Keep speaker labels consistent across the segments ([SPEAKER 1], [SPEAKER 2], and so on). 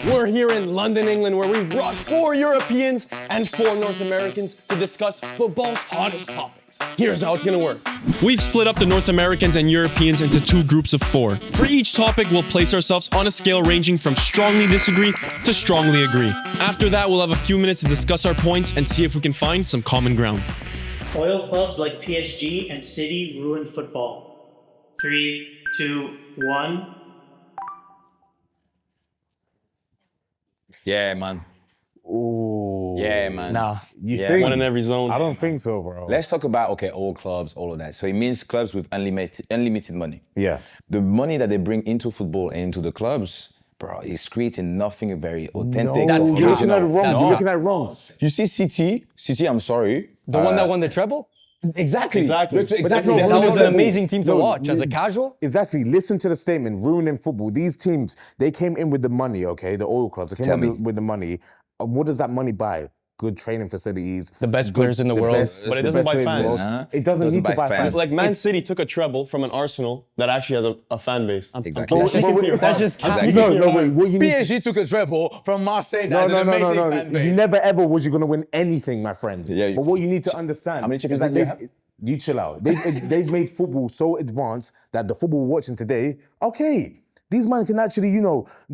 [SPEAKER 1] We're here in London, England, where we brought 4 Europeans and 4 North Americans to discuss football's hottest topics. Here's how it's gonna work. We've split up the North Americans and Europeans into 2 groups of 4. For each topic, we'll place ourselves on a scale ranging from strongly disagree to strongly agree. After that, we'll have a few minutes to discuss our points and see if we can find some common ground.
[SPEAKER 2] Oil clubs like PSG and City ruined football. 3, 2, 1.
[SPEAKER 3] Yeah, man.
[SPEAKER 4] Ooh.
[SPEAKER 3] Yeah, man.
[SPEAKER 4] Nah. You
[SPEAKER 3] Yeah.
[SPEAKER 4] think?
[SPEAKER 1] One in every zone.
[SPEAKER 4] I don't think so, bro.
[SPEAKER 3] Let's talk about, all clubs, all of that. So it means clubs with unlimited money.
[SPEAKER 4] Yeah.
[SPEAKER 3] The money that they bring into football and into the clubs, bro, is creating nothing very authentic.
[SPEAKER 4] No,
[SPEAKER 5] That's
[SPEAKER 4] you're looking
[SPEAKER 5] cap.
[SPEAKER 4] at it wrong.
[SPEAKER 5] That's
[SPEAKER 4] You're
[SPEAKER 5] cap.
[SPEAKER 4] looking at it wrong.
[SPEAKER 3] You see City, I'm sorry.
[SPEAKER 5] The one that won the treble?
[SPEAKER 3] Exactly.
[SPEAKER 1] Exactly.
[SPEAKER 4] But that's not
[SPEAKER 5] That
[SPEAKER 4] ruining
[SPEAKER 5] was an
[SPEAKER 4] football.
[SPEAKER 5] amazing team to
[SPEAKER 4] No,
[SPEAKER 5] watch as a casual.
[SPEAKER 4] Exactly. Listen to the statement, ruining football. These teams, they came in with the money, okay? The oil clubs, they came
[SPEAKER 3] Tell
[SPEAKER 4] in
[SPEAKER 3] me.
[SPEAKER 4] with the money. What does that money buy? Good training facilities.
[SPEAKER 5] The best players in the world.
[SPEAKER 1] But it
[SPEAKER 4] the
[SPEAKER 1] doesn't
[SPEAKER 4] best
[SPEAKER 1] buy
[SPEAKER 4] players in the
[SPEAKER 1] fans.
[SPEAKER 4] world.
[SPEAKER 3] Huh?
[SPEAKER 4] It doesn't need to buy fans.
[SPEAKER 1] Like Man City took a treble from an Arsenal that actually has a fan base.
[SPEAKER 3] Exactly.
[SPEAKER 1] I'm speaking to your
[SPEAKER 5] That's
[SPEAKER 1] heart.
[SPEAKER 5] just
[SPEAKER 1] I'm
[SPEAKER 5] cap.
[SPEAKER 1] speaking
[SPEAKER 4] No,
[SPEAKER 1] to your
[SPEAKER 4] no,
[SPEAKER 1] heart.
[SPEAKER 4] wait. What you need to...
[SPEAKER 3] PSG took a treble from Marseille.
[SPEAKER 4] No,
[SPEAKER 3] That's
[SPEAKER 4] no,
[SPEAKER 3] an
[SPEAKER 4] no, no,
[SPEAKER 3] amazing
[SPEAKER 4] no.
[SPEAKER 3] fan base.
[SPEAKER 4] Never ever was you going to win anything, my friend.
[SPEAKER 3] Yeah,
[SPEAKER 4] but what you need to understand
[SPEAKER 3] How many
[SPEAKER 4] is
[SPEAKER 3] Champions
[SPEAKER 4] that
[SPEAKER 3] League do you have?
[SPEAKER 4] you chill out. They've made football so advanced that the football we're watching today, okay, these men can actually,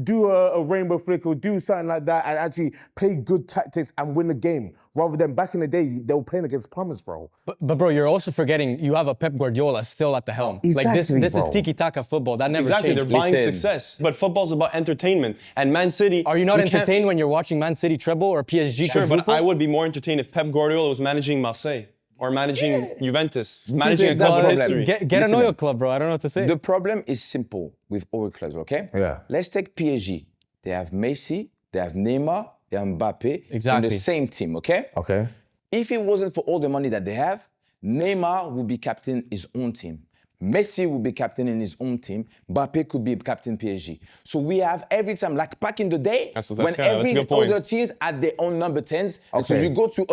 [SPEAKER 4] do a rainbow flick or do something like that and actually play good tactics and win the game. Rather than back in the day, they were playing against plumbers, bro.
[SPEAKER 5] But bro, you're also forgetting you have a Pep Guardiola still at the helm. Like
[SPEAKER 4] Exactly,
[SPEAKER 5] this is
[SPEAKER 4] bro.
[SPEAKER 5] tiki-taka football. That never
[SPEAKER 1] Exactly,
[SPEAKER 5] changed.
[SPEAKER 1] they're buying
[SPEAKER 3] Listen.
[SPEAKER 1] success. But football's about entertainment. And Man City...
[SPEAKER 5] Are you not
[SPEAKER 1] we can't-
[SPEAKER 5] entertained when you're watching Man City treble or PSG
[SPEAKER 1] Sure, but
[SPEAKER 5] quadruple?
[SPEAKER 1] I would be more entertained if Pep Guardiola was managing Marseille or managing Juventus, managing a
[SPEAKER 3] the
[SPEAKER 1] club of
[SPEAKER 3] problem.
[SPEAKER 1] history.
[SPEAKER 5] Get an
[SPEAKER 3] Listen,
[SPEAKER 5] oil
[SPEAKER 3] man.
[SPEAKER 5] club, bro. I don't know what to say.
[SPEAKER 3] The problem is simple with all clubs, okay?
[SPEAKER 4] Yeah.
[SPEAKER 3] Let's take PSG. They have Messi, they have Neymar, they have Mbappe in
[SPEAKER 5] Exactly.
[SPEAKER 3] the same team, okay?
[SPEAKER 4] Okay.
[SPEAKER 3] If it wasn't for all the money that they have, Neymar would be captain his own team. Messi would be captain in his own team. Mbappe could be captain PSG. So we have every time, like back in the day,
[SPEAKER 1] That's
[SPEAKER 3] when
[SPEAKER 1] a
[SPEAKER 3] every
[SPEAKER 1] good point.
[SPEAKER 3] other teams had their own number 10s, and so
[SPEAKER 4] Okay.
[SPEAKER 3] you go to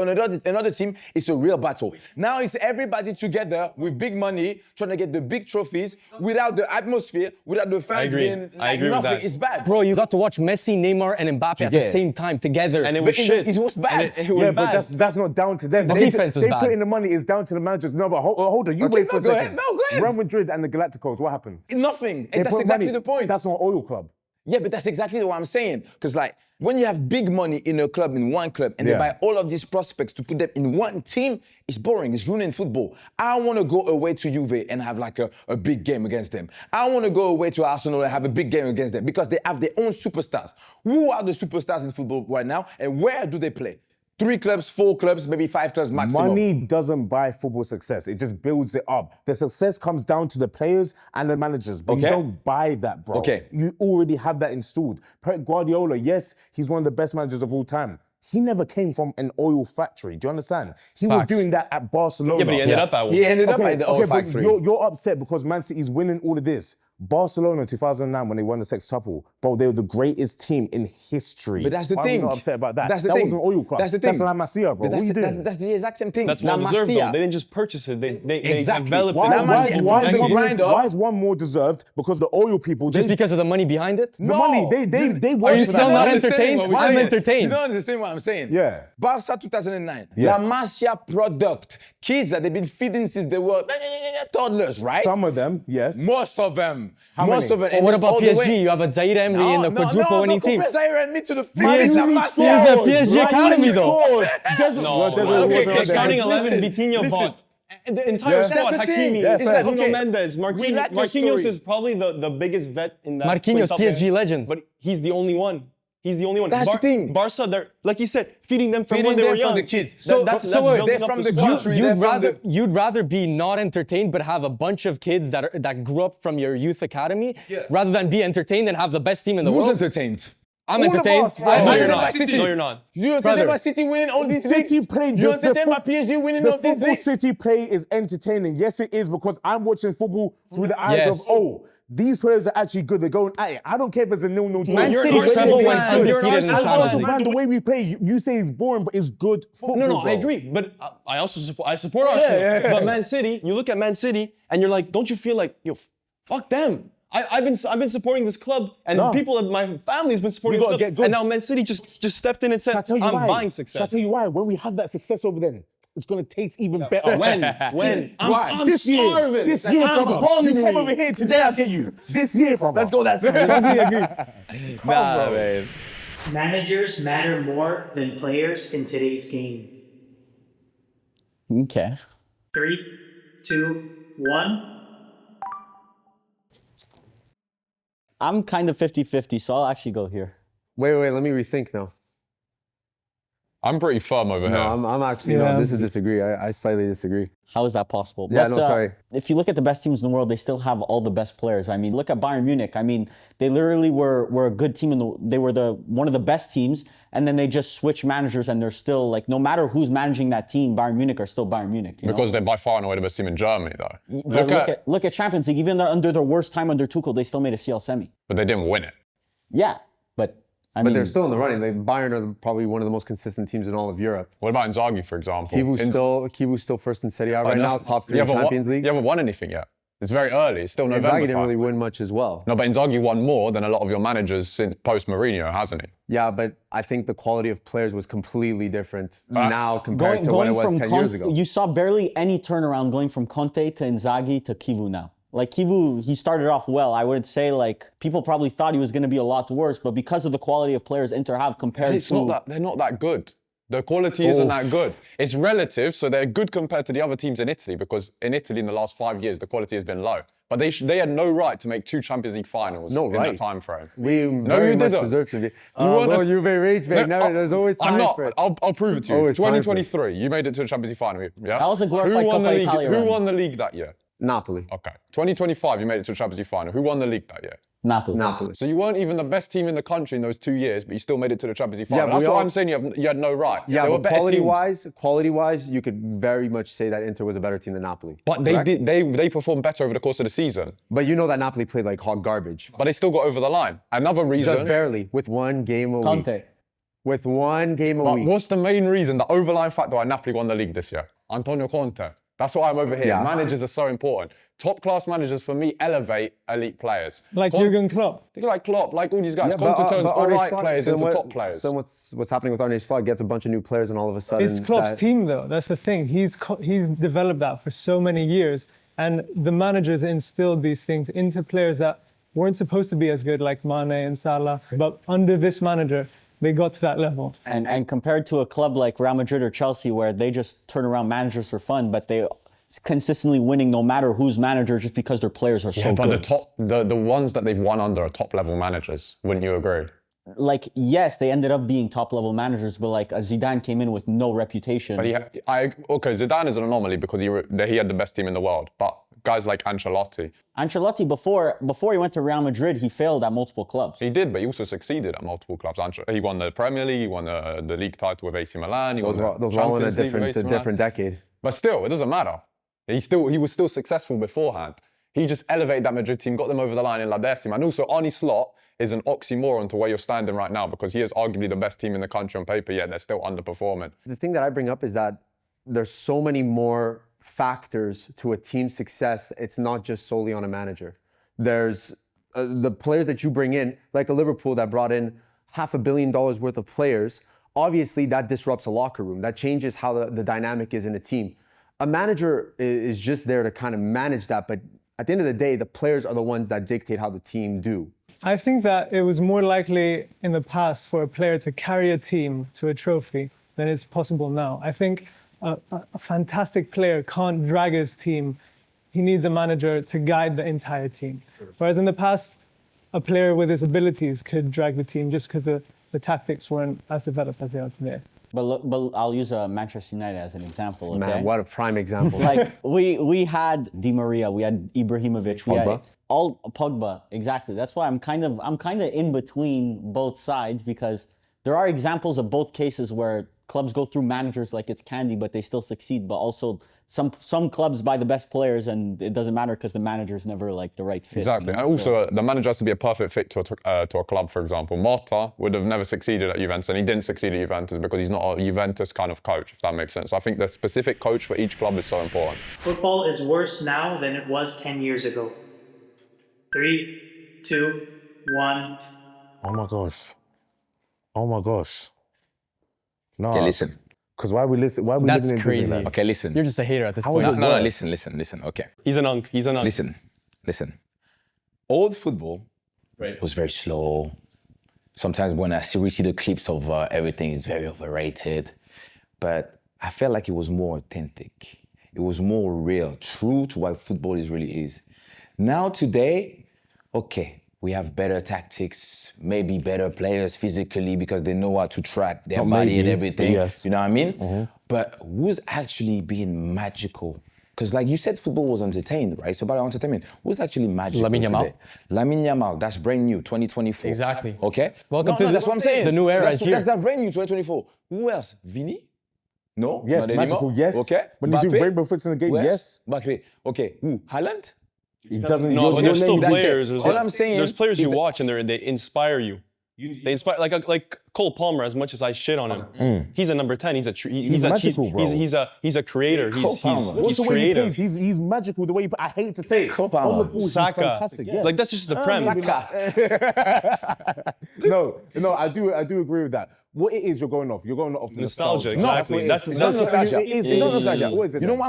[SPEAKER 3] another team, it's a real battle. Now it's everybody together with big money, trying to get the big trophies without the atmosphere, without the fans
[SPEAKER 1] agree.
[SPEAKER 3] being
[SPEAKER 1] I agree with
[SPEAKER 3] nothing.
[SPEAKER 1] that.
[SPEAKER 3] It's bad.
[SPEAKER 5] Bro, you got to watch Messi, Neymar, and Mbappe at the
[SPEAKER 3] Yeah.
[SPEAKER 5] same time together.
[SPEAKER 1] And it
[SPEAKER 3] But
[SPEAKER 1] was shit.
[SPEAKER 3] it was bad.
[SPEAKER 1] And it was
[SPEAKER 4] Yeah,
[SPEAKER 1] bad.
[SPEAKER 4] but that's not down to them.
[SPEAKER 5] The defense was
[SPEAKER 4] they
[SPEAKER 5] bad.
[SPEAKER 4] put in the money. It's down to the managers. No, but hold on. You
[SPEAKER 3] Okay,
[SPEAKER 4] wait for
[SPEAKER 3] no,
[SPEAKER 4] a
[SPEAKER 3] go
[SPEAKER 4] second.
[SPEAKER 3] ahead. No, go ahead.
[SPEAKER 4] Real Madrid and the Galacticos. What happened?
[SPEAKER 3] Nothing.
[SPEAKER 4] They
[SPEAKER 3] And that's
[SPEAKER 4] put
[SPEAKER 3] exactly
[SPEAKER 4] money.
[SPEAKER 3] the point.
[SPEAKER 4] That's not oil club.
[SPEAKER 3] Yeah, but that's exactly what I'm saying. Because like, when you have big money in a club, in one club, and
[SPEAKER 4] Yeah.
[SPEAKER 3] they buy all of these prospects to put them in one team, it's boring, it's ruining football. I want to go away to Juve and have like a big game against them. I want to go away to Arsenal and have a big game against them because they have their own superstars. Who are the superstars in football right now and where do they play? 3 clubs, 4 clubs, maybe 5 clubs maximum.
[SPEAKER 4] Money doesn't buy football success. It just builds it up. The success comes down to the players and the managers, but you
[SPEAKER 3] Okay.
[SPEAKER 4] don't buy that, bro.
[SPEAKER 3] Okay.
[SPEAKER 4] You already have that installed. Pep Guardiola, yes, he's one of the best managers of all time. He never came from an oil factory. Do you understand? He was
[SPEAKER 5] Facts.
[SPEAKER 4] doing that at Barcelona.
[SPEAKER 1] Yeah, but he ended up at one.
[SPEAKER 3] He ended up
[SPEAKER 4] Okay,
[SPEAKER 3] at the old
[SPEAKER 4] but
[SPEAKER 3] factory.
[SPEAKER 4] you're upset because Man City's winning all of this. Barcelona 2009 when they won the sextuple, bro, they were the greatest team in history.
[SPEAKER 3] But that's the
[SPEAKER 4] Why
[SPEAKER 3] thing.
[SPEAKER 4] Are we not upset about that?
[SPEAKER 3] That's the
[SPEAKER 4] that
[SPEAKER 3] thing.
[SPEAKER 4] wasn't oil club.
[SPEAKER 3] That's the thing.
[SPEAKER 4] That's La Masia, bro.
[SPEAKER 3] But
[SPEAKER 4] What are you doing?
[SPEAKER 3] That's the exact same thing.
[SPEAKER 1] That's
[SPEAKER 3] La
[SPEAKER 1] well deserved, though.
[SPEAKER 3] Masia.
[SPEAKER 1] They didn't just purchase it. They
[SPEAKER 3] Exactly.
[SPEAKER 1] developed
[SPEAKER 4] Why,
[SPEAKER 1] it.
[SPEAKER 3] La
[SPEAKER 4] why,
[SPEAKER 3] Masia-
[SPEAKER 4] why, is
[SPEAKER 3] from
[SPEAKER 4] one
[SPEAKER 3] the
[SPEAKER 4] more,
[SPEAKER 3] grind up-
[SPEAKER 4] why is one more deserved? Because the oil people,
[SPEAKER 5] Just
[SPEAKER 4] they,
[SPEAKER 5] because of the money behind it?
[SPEAKER 4] the
[SPEAKER 3] No.
[SPEAKER 4] money, they work
[SPEAKER 5] Are you
[SPEAKER 4] for
[SPEAKER 5] still
[SPEAKER 4] that.
[SPEAKER 5] not
[SPEAKER 3] You don't
[SPEAKER 5] entertained?
[SPEAKER 3] understand what we're
[SPEAKER 5] I'm
[SPEAKER 3] saying.
[SPEAKER 5] entertained.
[SPEAKER 3] You don't understand what I'm saying?
[SPEAKER 4] Yeah.
[SPEAKER 3] Barca 2009.
[SPEAKER 4] Yeah.
[SPEAKER 3] La Masia product. Kids that they've been feeding since they were toddlers, right?
[SPEAKER 4] Some of them, yes.
[SPEAKER 3] Most of them.
[SPEAKER 4] How
[SPEAKER 3] Most
[SPEAKER 4] many?
[SPEAKER 3] of them.
[SPEAKER 5] Or
[SPEAKER 3] And
[SPEAKER 5] what
[SPEAKER 3] then
[SPEAKER 5] about
[SPEAKER 3] all the
[SPEAKER 5] PSG?
[SPEAKER 3] way-
[SPEAKER 5] You have a Zaire Emery in the quadruple winning team.
[SPEAKER 3] compare Zaire and me to the
[SPEAKER 4] Man,
[SPEAKER 3] field. La
[SPEAKER 4] he
[SPEAKER 3] Masia.
[SPEAKER 5] He's a
[SPEAKER 4] scored.
[SPEAKER 5] PSG
[SPEAKER 4] Right,
[SPEAKER 5] academy,
[SPEAKER 4] he
[SPEAKER 5] though.
[SPEAKER 4] scored.
[SPEAKER 1] No,
[SPEAKER 4] Well, there's a
[SPEAKER 1] okay,
[SPEAKER 4] reward
[SPEAKER 1] okay,
[SPEAKER 4] there.
[SPEAKER 1] starting 11,
[SPEAKER 3] Listen,
[SPEAKER 1] Vitinho
[SPEAKER 3] listen.
[SPEAKER 1] bought. The entire
[SPEAKER 4] Yeah.
[SPEAKER 1] squad,
[SPEAKER 3] That's the thing.
[SPEAKER 1] Hakimi,
[SPEAKER 4] Yeah, fair.
[SPEAKER 1] Bruno
[SPEAKER 3] Okay.
[SPEAKER 1] Mendes,
[SPEAKER 3] We like your
[SPEAKER 1] Marquinhos
[SPEAKER 3] story.
[SPEAKER 1] is probably the biggest vet in that.
[SPEAKER 5] Marquinhos,
[SPEAKER 1] quintuple.
[SPEAKER 5] PSG legend.
[SPEAKER 1] But he's the only one. He's the only one.
[SPEAKER 3] That's the thing.
[SPEAKER 1] Barca, they're, like you said, feeding them from
[SPEAKER 3] Feeding
[SPEAKER 1] when they
[SPEAKER 3] them
[SPEAKER 1] were
[SPEAKER 3] from
[SPEAKER 1] young.
[SPEAKER 3] the kids.
[SPEAKER 5] So
[SPEAKER 1] that's
[SPEAKER 5] wait,
[SPEAKER 1] building
[SPEAKER 3] they're
[SPEAKER 1] up
[SPEAKER 3] from
[SPEAKER 1] the
[SPEAKER 3] the
[SPEAKER 1] squad.
[SPEAKER 3] country. They're from
[SPEAKER 5] You'd rather be not entertained but have a bunch of kids that grew up from your youth academy rather than be entertained and have the best team in the
[SPEAKER 3] Who's
[SPEAKER 5] world?
[SPEAKER 3] entertained?
[SPEAKER 5] I'm
[SPEAKER 4] All of
[SPEAKER 5] entertained.
[SPEAKER 4] us, bro.
[SPEAKER 5] I'm
[SPEAKER 1] No,
[SPEAKER 3] I
[SPEAKER 1] you're
[SPEAKER 3] know
[SPEAKER 1] not.
[SPEAKER 3] my City.
[SPEAKER 1] No, you're not.
[SPEAKER 3] You entertained
[SPEAKER 5] Brother.
[SPEAKER 3] by City winning all these
[SPEAKER 4] City
[SPEAKER 3] things?
[SPEAKER 4] play.
[SPEAKER 3] You entertained by PSG winning
[SPEAKER 4] the
[SPEAKER 3] all these
[SPEAKER 4] football
[SPEAKER 3] things?
[SPEAKER 4] City play is entertaining. Yes, it is because I'm watching football through the eyes
[SPEAKER 5] Yes.
[SPEAKER 4] of, oh, these players are actually good. They're going at it. I don't care if it's a 0-0 draw.
[SPEAKER 5] Man
[SPEAKER 1] You're
[SPEAKER 5] City
[SPEAKER 1] an Arsenal
[SPEAKER 5] treble
[SPEAKER 1] fan.
[SPEAKER 5] went
[SPEAKER 1] You're an
[SPEAKER 5] undefeated in the
[SPEAKER 1] Arsenal
[SPEAKER 5] Champions
[SPEAKER 1] fan.
[SPEAKER 5] League.
[SPEAKER 4] Man, the way we play, you say it's boring, but it's good football.
[SPEAKER 1] No, I
[SPEAKER 4] bro.
[SPEAKER 1] agree. But I also support Arsenal.
[SPEAKER 4] yeah.
[SPEAKER 1] But Man City, you look at Man City and you're like, don't you feel like, yo, fuck them. I've been supporting this club, and
[SPEAKER 4] No.
[SPEAKER 1] people in my family's been supporting
[SPEAKER 4] We
[SPEAKER 1] this
[SPEAKER 4] gotta
[SPEAKER 1] club.
[SPEAKER 4] get goods.
[SPEAKER 1] And now Man City just stepped in and said,
[SPEAKER 4] Shall I tell you
[SPEAKER 1] I'm
[SPEAKER 4] why?
[SPEAKER 1] buying success.
[SPEAKER 4] Shall I tell you why? When we have that success over there, it's gonna taste even better.
[SPEAKER 1] When? I'm
[SPEAKER 4] This year,
[SPEAKER 1] starving.
[SPEAKER 4] this year,
[SPEAKER 1] I'm
[SPEAKER 4] brother. You come over here today, I'll get you. This year, brother. Let's go that season.
[SPEAKER 5] Nah, man.
[SPEAKER 2] Managers matter more than players in today's game.
[SPEAKER 5] Okay.
[SPEAKER 2] 3, 2, 1.
[SPEAKER 5] I'm kind of 50-50, so I'll actually go here.
[SPEAKER 6] Wait, let me rethink now.
[SPEAKER 1] I'm pretty firm over
[SPEAKER 6] No,
[SPEAKER 1] here.
[SPEAKER 6] I'm actually,
[SPEAKER 7] Yeah.
[SPEAKER 6] no, this is disagree. I slightly disagree.
[SPEAKER 5] How is that possible?
[SPEAKER 6] Yeah, no, sorry.
[SPEAKER 5] If you look at the best teams in the world, they still have all the best players. I mean, look at Bayern Munich. I mean, they literally were a good team they were one of the best teams, and then they just switched managers, and they're still like, no matter who's managing that team, Bayern Munich are still Bayern Munich. You know?
[SPEAKER 1] Because they're by far and away the best team in Germany, though.
[SPEAKER 5] But look at Champions League. Even under their worst time under Tuchel, they still made a CL semi.
[SPEAKER 1] But they didn't win it.
[SPEAKER 5] Yeah, but I
[SPEAKER 6] But
[SPEAKER 5] mean,
[SPEAKER 6] they're still in the running. Bayern are probably one of the most consistent teams in all of Europe.
[SPEAKER 1] What about Inzaghi, for example?
[SPEAKER 6] Kivu's still first in Serie A right now, top 3
[SPEAKER 1] You
[SPEAKER 6] in
[SPEAKER 1] haven't
[SPEAKER 6] Champions League.
[SPEAKER 1] You haven't won anything yet. It's very early. It's still November
[SPEAKER 6] Inzaghi didn't
[SPEAKER 1] time.
[SPEAKER 6] really win much as well.
[SPEAKER 1] No, but Inzaghi won more than a lot of your managers since post-Mourinho, hasn't he?
[SPEAKER 6] Yeah, but I think the quality of players was completely different now compared to what
[SPEAKER 5] going
[SPEAKER 6] it was
[SPEAKER 5] from
[SPEAKER 6] 10 years ago.
[SPEAKER 5] You saw barely any turnaround going from Conte to Inzaghi to Kivu now. Like Kivu, he started off well. I would say like people probably thought he was going to be a lot worse, but because of the quality of players Inter have compared
[SPEAKER 1] It's
[SPEAKER 5] to...
[SPEAKER 1] not that, they're not that good. The quality isn't that good. It's relative, so they're good compared to the other teams in Italy, because in Italy in the last 5 years, the quality has been low. But they had no right to make 2 Champions League finals
[SPEAKER 6] No
[SPEAKER 1] in
[SPEAKER 6] right.
[SPEAKER 1] that time frame.
[SPEAKER 6] We
[SPEAKER 1] No,
[SPEAKER 6] very
[SPEAKER 1] you
[SPEAKER 6] much
[SPEAKER 1] didn't.
[SPEAKER 6] deserve to be.
[SPEAKER 1] weren't
[SPEAKER 6] Well,
[SPEAKER 1] a-
[SPEAKER 6] Juve rage, mate.
[SPEAKER 1] No,
[SPEAKER 6] There's always time
[SPEAKER 1] I'm not.
[SPEAKER 6] for it.
[SPEAKER 1] I'll prove it to you.
[SPEAKER 6] Always time for it.
[SPEAKER 1] 2023, you made it to the Champions League final. Yeah.
[SPEAKER 5] That was a glorified
[SPEAKER 1] Who won the
[SPEAKER 5] Coppa
[SPEAKER 1] league?
[SPEAKER 5] Italia
[SPEAKER 1] Who
[SPEAKER 5] run.
[SPEAKER 1] won the league that year?
[SPEAKER 6] Napoli.
[SPEAKER 1] Okay. 2025, you made it to the Champions League final. Who won the league that year?
[SPEAKER 5] Napoli.
[SPEAKER 1] So you weren't even the best team in the country in those 2 years, but you still made it to the Champions League
[SPEAKER 6] Yeah,
[SPEAKER 1] final.
[SPEAKER 6] but
[SPEAKER 1] That's
[SPEAKER 6] we
[SPEAKER 1] what
[SPEAKER 6] all-
[SPEAKER 1] I'm saying. You had no right.
[SPEAKER 6] Yeah,
[SPEAKER 1] There were
[SPEAKER 6] but
[SPEAKER 1] better teams.
[SPEAKER 6] quality-wise, you could very much say that Inter was a better team than Napoli.
[SPEAKER 1] But
[SPEAKER 6] correct?
[SPEAKER 1] they performed better over the course of the season.
[SPEAKER 6] But you know that Napoli played like hot garbage.
[SPEAKER 1] But they still got over the line. Another reason.
[SPEAKER 6] Just barely, with 1 game a week.
[SPEAKER 5] Conte.
[SPEAKER 6] With 1 game a
[SPEAKER 1] But
[SPEAKER 6] week.
[SPEAKER 1] what's the main reason, the overlying factor why Napoli won the league this year? Antonio Conte. That's why I'm over here.
[SPEAKER 6] Yeah.
[SPEAKER 1] Managers are so important. Top class managers for me elevate elite players.
[SPEAKER 7] Like Jurgen Klopp.
[SPEAKER 1] Like Klopp, like all these guys.
[SPEAKER 6] Yeah,
[SPEAKER 1] Conte turns all
[SPEAKER 6] Arne
[SPEAKER 1] right
[SPEAKER 6] Slot-
[SPEAKER 1] players
[SPEAKER 6] so
[SPEAKER 1] into
[SPEAKER 6] what-
[SPEAKER 1] top players.
[SPEAKER 6] So what's happening with Arne Slot? Gets a bunch of new players, and all of a sudden,
[SPEAKER 7] It's Klopp's
[SPEAKER 6] that-
[SPEAKER 7] team, though. That's the thing. He's developed that for so many years, and the managers instilled these things into players that weren't supposed to be as good, like Mane and Salah. But under this manager, they got to that level.
[SPEAKER 5] And compared to a club like Real Madrid or Chelsea, where they just turn around managers for fun, but they consistently winning no matter who's manager, just because their players are so
[SPEAKER 1] but
[SPEAKER 5] good.
[SPEAKER 1] the ones that they've won under are top level managers. Wouldn't you agree?
[SPEAKER 5] Like, yes, they ended up being top level managers, but like a Zidane came in with no reputation.
[SPEAKER 1] But okay, Zidane is an anomaly because he had the best team in the world. But guys like Ancelotti,
[SPEAKER 5] Before he went to Real Madrid, he failed at multiple clubs.
[SPEAKER 1] he did, but he also succeeded at multiple clubs. He won the Premier League, he won the league title with AC Milan. He won
[SPEAKER 6] those
[SPEAKER 1] the
[SPEAKER 6] were all in a
[SPEAKER 1] Champions League with AC Milan.
[SPEAKER 6] different decade.
[SPEAKER 1] But still, it doesn't matter. He was still successful beforehand. He just elevated that Madrid team, got them over the line in La Decima. And also, Arne Slot is an oxymoron to where you're standing right now, because he is arguably the best team in the country on paper, yet they're still underperforming.
[SPEAKER 6] The thing that I bring up is that there's so many more factors to a team's success. It's not just solely on a manager. There's the players that you bring in, like a Liverpool that brought in $500 million worth of players. Obviously, that disrupts a locker room. That changes how the dynamic is in a team. A manager is just there to kind of manage that, but at the end of the day, the players are the ones that dictate how the team do.
[SPEAKER 7] I think that it was more likely in the past for a player to carry a team to a trophy than it's possible now. I think a fantastic player can't drag his team. He needs a manager to guide the entire team. Whereas in the past, a player with his abilities could drag the team just because the tactics weren't as developed as they are today.
[SPEAKER 5] But I'll use Manchester United as an example. Okay?
[SPEAKER 6] Man, what a prime example.
[SPEAKER 5] Like we had Di Maria, we had Ibrahimovic, we had
[SPEAKER 6] Pogba.
[SPEAKER 5] all Pogba. Exactly. That's why I'm kind of in between both sides, because there are examples of both cases where clubs go through managers like it's candy, but they still succeed. But also some clubs buy the best players, and it doesn't matter because the manager's never like the right fit.
[SPEAKER 1] Exactly.
[SPEAKER 5] you know?
[SPEAKER 1] And also, the manager has to be a perfect fit to a club, for example. Motta would have never succeeded at Juventus, and he didn't succeed at Juventus because he's not a Juventus kind of coach, if that makes sense. So I think the specific coach for each club is so important.
[SPEAKER 2] Football is worse now than it was 10 years ago. 3, 2, 1.
[SPEAKER 4] Oh my gosh. Oh my gosh. No.
[SPEAKER 3] Okay, listen.
[SPEAKER 4] Because why we listen? Why we
[SPEAKER 8] That's
[SPEAKER 4] living in
[SPEAKER 8] crazy.
[SPEAKER 4] Disneyland?
[SPEAKER 3] Okay, listen.
[SPEAKER 8] You're just a hater at this
[SPEAKER 4] How
[SPEAKER 8] point.
[SPEAKER 4] is it
[SPEAKER 3] No,
[SPEAKER 4] worse?
[SPEAKER 3] listen. Okay.
[SPEAKER 1] He's an unk. He's an unk.
[SPEAKER 3] Listen. Old football was very slow. Sometimes when we see the clips of everything, it's very overrated. But I felt like it was more authentic. It was more real, true to what football really is. Now today, okay, we have better tactics, maybe better players physically because they know how to track their
[SPEAKER 4] Not
[SPEAKER 3] body and
[SPEAKER 4] maybe,
[SPEAKER 3] everything.
[SPEAKER 4] yes.
[SPEAKER 3] You know what I mean? But who's actually being magical? Because like you said, football was entertained, right? So about entertainment, who's actually magical
[SPEAKER 8] Lamine Yamal.
[SPEAKER 3] today? Lamine Yamal, that's brand new, 2024.
[SPEAKER 8] Exactly.
[SPEAKER 3] Okay?
[SPEAKER 8] Welcome to
[SPEAKER 3] that's what I'm saying.
[SPEAKER 8] the new era
[SPEAKER 3] That's,
[SPEAKER 8] is here.
[SPEAKER 3] That's brand new, 2024. Who else? Vini? No?
[SPEAKER 4] Yes,
[SPEAKER 3] Not
[SPEAKER 4] magical,
[SPEAKER 3] anymore?
[SPEAKER 4] yes.
[SPEAKER 3] Okay.
[SPEAKER 4] When they do
[SPEAKER 3] Mbappe?
[SPEAKER 4] rainbow foots in the game, yes.
[SPEAKER 3] Mbappe. Okay. Who? Haaland?
[SPEAKER 4] He doesn't.
[SPEAKER 1] No, but there's still
[SPEAKER 4] name-
[SPEAKER 1] players.
[SPEAKER 3] All I'm saying
[SPEAKER 1] there's players
[SPEAKER 3] is
[SPEAKER 1] you
[SPEAKER 3] that-
[SPEAKER 1] watch and they inspire you. They inspire like Cole Palmer. As much as I shit on him, he's a number 10. He's
[SPEAKER 4] magical, bro.
[SPEAKER 1] He's a creator.
[SPEAKER 3] Palmer.
[SPEAKER 4] What's
[SPEAKER 1] He's
[SPEAKER 4] the way he
[SPEAKER 1] creative.
[SPEAKER 4] plays? He's magical the way he, I hate to say it.
[SPEAKER 3] Cole Palmer.
[SPEAKER 4] On the ball, he's
[SPEAKER 1] Saka.
[SPEAKER 4] fantastic. Yes.
[SPEAKER 1] Like that's just the prem.
[SPEAKER 4] No, I do agree with that. What it is, you're going off
[SPEAKER 1] Nostalgia,
[SPEAKER 4] No, that's
[SPEAKER 1] exactly.
[SPEAKER 4] what it is.
[SPEAKER 1] That's
[SPEAKER 3] It's not nostalgia.
[SPEAKER 4] It is.
[SPEAKER 3] It's not nostalgia.
[SPEAKER 4] What is it
[SPEAKER 3] You know
[SPEAKER 4] then?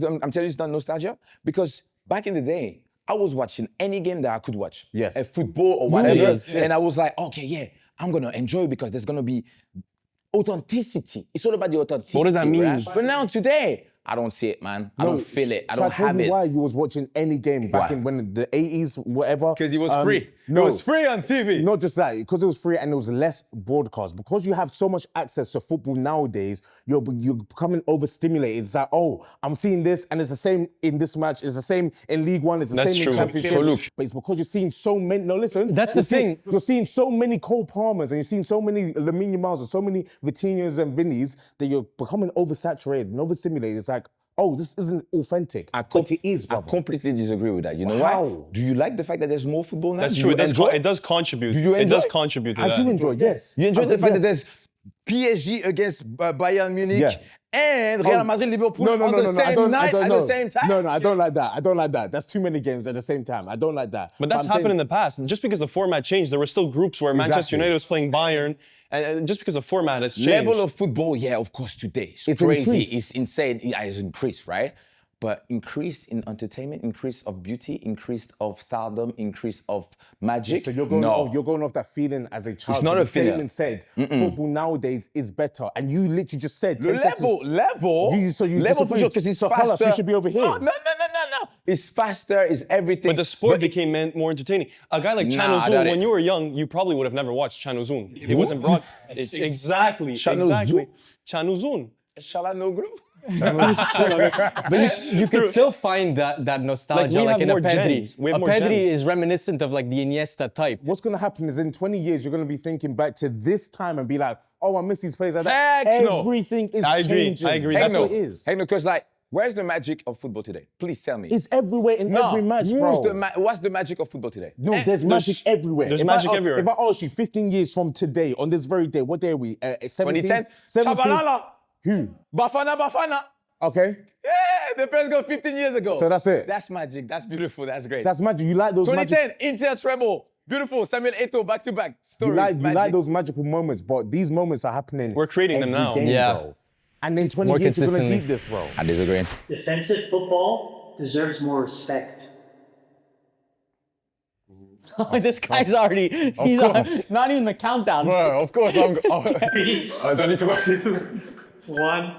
[SPEAKER 3] why I'm telling you it's not nostalgia? Because back in the day, I was watching any game that I could watch.
[SPEAKER 4] Yes.
[SPEAKER 3] A football or whatever.
[SPEAKER 4] Yes, yes.
[SPEAKER 3] And I was like, okay, yeah, I'm gonna enjoy it because there's gonna be authenticity. It's all about the authenticity.
[SPEAKER 1] What does that mean?
[SPEAKER 3] Right? But now today, I don't see it, man. I don't feel it. I
[SPEAKER 4] Shall
[SPEAKER 3] don't
[SPEAKER 4] tell
[SPEAKER 3] have
[SPEAKER 4] you
[SPEAKER 3] it.
[SPEAKER 4] why you was watching any game back
[SPEAKER 3] Why?
[SPEAKER 4] in when the 80s, whatever.
[SPEAKER 3] Because it was free.
[SPEAKER 4] No.
[SPEAKER 3] It was free on TV.
[SPEAKER 4] Not just that, because it was free and it was less broadcast. Because you have so much access to football nowadays, you're becoming overstimulated. It's like, oh, I'm seeing this, and it's the same in this match, it's the same in League One, it's the
[SPEAKER 1] That's
[SPEAKER 4] same
[SPEAKER 1] true.
[SPEAKER 4] in Championship.
[SPEAKER 3] So look.
[SPEAKER 4] But it's because you're seeing so many. No, listen.
[SPEAKER 8] That's the thing.
[SPEAKER 4] You're seeing so many Cole Palmers and you're seeing so many Lamine Yamals and so many Vitinhas and Vinnies that you're becoming oversaturated and overstimulated. It's like, oh, this isn't authentic. But it is,
[SPEAKER 3] I
[SPEAKER 4] brother.
[SPEAKER 3] completely disagree with that. You know
[SPEAKER 4] How?
[SPEAKER 3] why? Do you like the fact that there's more football now?
[SPEAKER 1] That's
[SPEAKER 3] Do
[SPEAKER 1] true.
[SPEAKER 3] you enjoy
[SPEAKER 1] It does contribute.
[SPEAKER 3] Do you
[SPEAKER 1] It
[SPEAKER 3] enjoy
[SPEAKER 1] does
[SPEAKER 3] it?
[SPEAKER 1] contribute to
[SPEAKER 4] I
[SPEAKER 1] that.
[SPEAKER 4] do enjoy, yes.
[SPEAKER 3] You enjoy the fact that
[SPEAKER 4] Yes.
[SPEAKER 3] there's PSG against Bayern Munich
[SPEAKER 4] Yeah.
[SPEAKER 3] and Real Madrid, Liverpool
[SPEAKER 4] No,
[SPEAKER 3] on the same night at the same time?
[SPEAKER 4] No, I don't like that. I don't like that. That's too many games at the same time. I don't like that.
[SPEAKER 1] But that's
[SPEAKER 4] I'm
[SPEAKER 1] happened
[SPEAKER 4] saying-
[SPEAKER 1] in the past. Just because the format changed, there were still groups where Manchester
[SPEAKER 4] Exactly.
[SPEAKER 1] United was playing Bayern, and just because the format has changed.
[SPEAKER 3] Level of football, yeah, of course, today. It's crazy.
[SPEAKER 4] increased.
[SPEAKER 3] It's insane. Yeah, it's increased, right? But increase in entertainment, increase of beauty, increase of stardom, increase of magic.
[SPEAKER 4] So you're going off that feeling as a child.
[SPEAKER 3] It's not
[SPEAKER 4] The
[SPEAKER 3] a feeling.
[SPEAKER 4] statement said football nowadays is better, and you literally just said
[SPEAKER 3] The
[SPEAKER 4] 10 seconds-
[SPEAKER 3] level.
[SPEAKER 4] So you
[SPEAKER 3] level
[SPEAKER 4] disagree.
[SPEAKER 3] because it's
[SPEAKER 4] So
[SPEAKER 3] faster.
[SPEAKER 4] Halas, you should be over here.
[SPEAKER 3] No. It's faster. It's everything.
[SPEAKER 1] But the sport became more entertaining. A guy like
[SPEAKER 3] Nah,
[SPEAKER 1] Chano
[SPEAKER 3] that
[SPEAKER 1] Zun,
[SPEAKER 3] ain't-
[SPEAKER 1] when you were young, you probably would have never watched Chano Zun. He wasn't brought. Exactly.
[SPEAKER 3] Chano
[SPEAKER 1] Chano Zun.
[SPEAKER 3] Shalanoglu?
[SPEAKER 8] But you could still find that nostalgia,
[SPEAKER 1] we
[SPEAKER 8] like
[SPEAKER 1] have
[SPEAKER 8] in a
[SPEAKER 1] more
[SPEAKER 8] Pedri.
[SPEAKER 1] gems. We have
[SPEAKER 8] A
[SPEAKER 1] more
[SPEAKER 8] Pedri
[SPEAKER 1] gems.
[SPEAKER 8] is reminiscent of like the Iniesta type.
[SPEAKER 4] What's going to happen is in 20 years, you're going to be thinking back to this time and be like, oh, I miss these players like that.
[SPEAKER 3] Heck no.
[SPEAKER 4] Everything is
[SPEAKER 1] I agree.
[SPEAKER 4] changing.
[SPEAKER 1] I agree.
[SPEAKER 4] That's
[SPEAKER 1] Heck
[SPEAKER 4] what it is.
[SPEAKER 3] Hey, no, because like, where's the magic of football today? Please tell me.
[SPEAKER 4] It's everywhere in every match,
[SPEAKER 3] who's
[SPEAKER 4] bro.
[SPEAKER 3] what's the magic of football today?
[SPEAKER 4] No, there's magic everywhere.
[SPEAKER 1] there's
[SPEAKER 4] If
[SPEAKER 1] magic
[SPEAKER 4] I,
[SPEAKER 1] everywhere.
[SPEAKER 4] If I ask you 15 years from today, on this very day, what day are we? 17?
[SPEAKER 3] 2010?
[SPEAKER 4] 17?
[SPEAKER 3] Shabalala.
[SPEAKER 4] Who?
[SPEAKER 3] Bafana.
[SPEAKER 4] Okay.
[SPEAKER 3] Yeah, the first goal 15 years ago.
[SPEAKER 4] So that's it.
[SPEAKER 3] That's magic. That's beautiful. That's great.
[SPEAKER 4] That's magic. You like those
[SPEAKER 3] 2010,
[SPEAKER 4] magic...
[SPEAKER 3] Inter treble. Beautiful. Samuel Eto'o back-to-back.
[SPEAKER 4] You
[SPEAKER 3] Stories.
[SPEAKER 4] like
[SPEAKER 3] magic.
[SPEAKER 4] those magical moments, but these moments are happening.
[SPEAKER 1] We're creating them
[SPEAKER 4] every
[SPEAKER 1] now.
[SPEAKER 4] game,
[SPEAKER 8] Yeah.
[SPEAKER 4] bro. And then 20
[SPEAKER 8] More
[SPEAKER 4] years, you're going to
[SPEAKER 8] consistently.
[SPEAKER 4] deep this, bro.
[SPEAKER 3] I disagree.
[SPEAKER 2] Defensive football deserves more respect.
[SPEAKER 5] This guy's already. He's not even the countdown.
[SPEAKER 3] Of course, I'm.
[SPEAKER 2] I
[SPEAKER 3] don't need to watch it.
[SPEAKER 2] 1.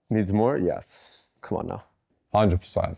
[SPEAKER 6] Needs more? Yeah. Come on now.
[SPEAKER 9] 100%.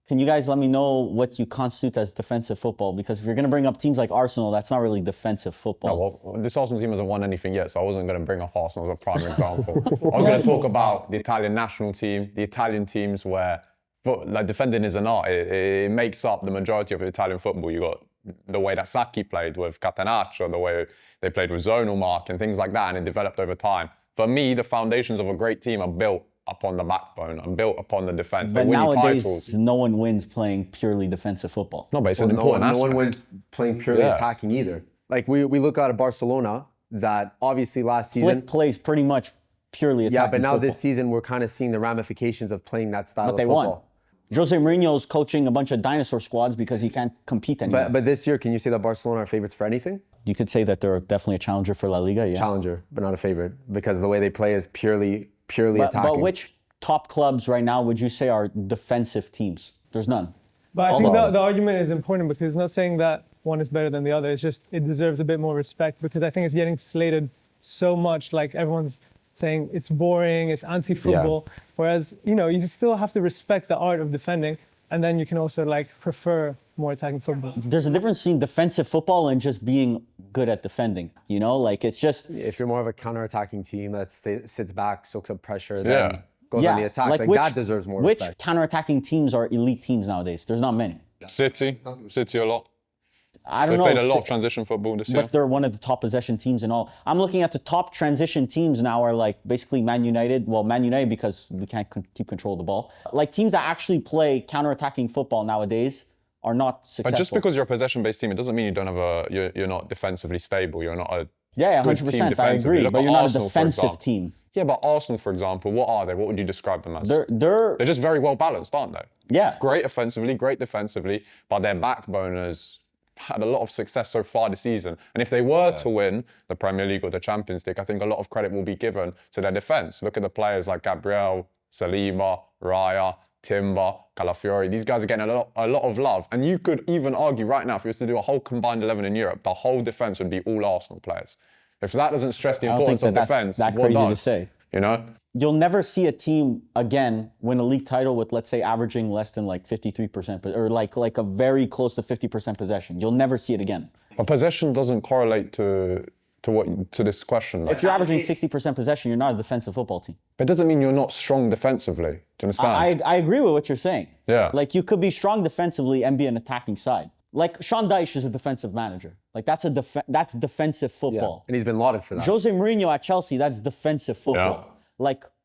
[SPEAKER 5] Can you guys let me know what you constitute as defensive football? Because if you're going to bring up teams like Arsenal, that's not really defensive football.
[SPEAKER 9] Well, this Arsenal team hasn't won anything yet, so I wasn't going to bring up Arsenal as a prime example. I was going to talk about the Italian national team, the Italian teams where like defending is an art. It makes up the majority of Italian football. You got the way that Sacchi played with Catenaccio, the way they played with zonal mark and things like that, and it developed over time. For me, the foundations of a great team are built upon the backbone and built upon the defense. They
[SPEAKER 5] But
[SPEAKER 9] win you
[SPEAKER 5] nowadays,
[SPEAKER 9] titles.
[SPEAKER 5] no one wins playing purely defensive football.
[SPEAKER 9] No, but it's
[SPEAKER 6] Well,
[SPEAKER 9] an important
[SPEAKER 6] no
[SPEAKER 9] aspect.
[SPEAKER 6] one wins playing purely
[SPEAKER 9] Yeah.
[SPEAKER 6] attacking either. Like we look at Barcelona that obviously last season.
[SPEAKER 5] Flick plays pretty much purely attacking
[SPEAKER 6] Yeah, but now
[SPEAKER 5] football.
[SPEAKER 6] this season we're kind of seeing the ramifications of playing that style
[SPEAKER 5] But
[SPEAKER 6] of
[SPEAKER 5] they
[SPEAKER 6] football.
[SPEAKER 5] won. Jose Mourinho's coaching a bunch of dinosaur squads because he can't compete anymore.
[SPEAKER 6] But this year, can you say that Barcelona are favorites for anything?
[SPEAKER 5] You could say that they're definitely a challenger for La Liga, yeah.
[SPEAKER 6] Challenger, but not a favorite, because the way they play is purely attacking.
[SPEAKER 5] But which top clubs right now would you say are defensive teams? There's none.
[SPEAKER 7] But I think the argument is important because it's not saying that one is better than the other. It's just it deserves a bit more respect because I think it's getting slated so much. Like everyone's saying it's boring, it's anti-football.
[SPEAKER 6] Yeah.
[SPEAKER 7] Whereas, you still have to respect the art of defending, and then you can also prefer more attacking football.
[SPEAKER 5] There's a difference between defensive football and just being good at defending. It's just...
[SPEAKER 6] If you're more of a counter-attacking team that sits back, soaks up pressure, then goes on the attack, that deserves more respect.
[SPEAKER 5] Which counter-attacking teams are elite teams nowadays? There's not many.
[SPEAKER 9] City a lot.
[SPEAKER 5] I don't know.
[SPEAKER 9] They played a lot of transition football this year.
[SPEAKER 5] But they're one of the top possession teams and all. I'm looking at the top transition teams now are basically Man United. Well, Man United because we can't keep control of the ball. Teams that actually play counter-attacking football nowadays are not successful.
[SPEAKER 9] But just because you're a possession-based team, it doesn't mean you don't have you're not defensively stable. You're not a good
[SPEAKER 5] 100%.
[SPEAKER 9] team
[SPEAKER 5] I
[SPEAKER 9] defensively.
[SPEAKER 5] agree.
[SPEAKER 9] Look
[SPEAKER 5] But
[SPEAKER 9] at
[SPEAKER 5] you're not
[SPEAKER 9] Arsenal,
[SPEAKER 5] a defensive team.
[SPEAKER 9] Yeah, but Arsenal, for example, what are they? What would you describe them as?
[SPEAKER 5] They're
[SPEAKER 9] just very well balanced, aren't they?
[SPEAKER 5] Yeah.
[SPEAKER 9] Great offensively, great defensively, but their backbone has had a lot of success so far this season. And if they were to win the Premier League or the Champions League, I think a lot of credit will be given to their defence. Look at the players like Gabriel, Saliba, Raya, Timber, Calafiori. These guys are getting a lot of love. And you could even argue right now, if you were to do a whole combined 11 in Europe, the whole defence would be all Arsenal players. If that doesn't stress the importance of defence,
[SPEAKER 5] that's
[SPEAKER 9] what
[SPEAKER 5] crazy
[SPEAKER 9] does?
[SPEAKER 5] to say.
[SPEAKER 9] You'll
[SPEAKER 5] never see a team again win a league title with, let's say, averaging less than 53% or like a very close to 50% possession. You'll never see it again.
[SPEAKER 9] But possession doesn't correlate to this question.
[SPEAKER 5] If you're averaging 60% possession, you're not a defensive football team.
[SPEAKER 9] It doesn't mean you're not strong defensively. Do you understand?
[SPEAKER 5] I agree with what you're saying.
[SPEAKER 9] Yeah.
[SPEAKER 5] You could be strong defensively and be an attacking side. Sean Dyche is a defensive manager. That's defensive football.
[SPEAKER 6] Yeah. And he's been lauded for that.
[SPEAKER 5] Jose Mourinho at Chelsea, that's defensive football. Yeah.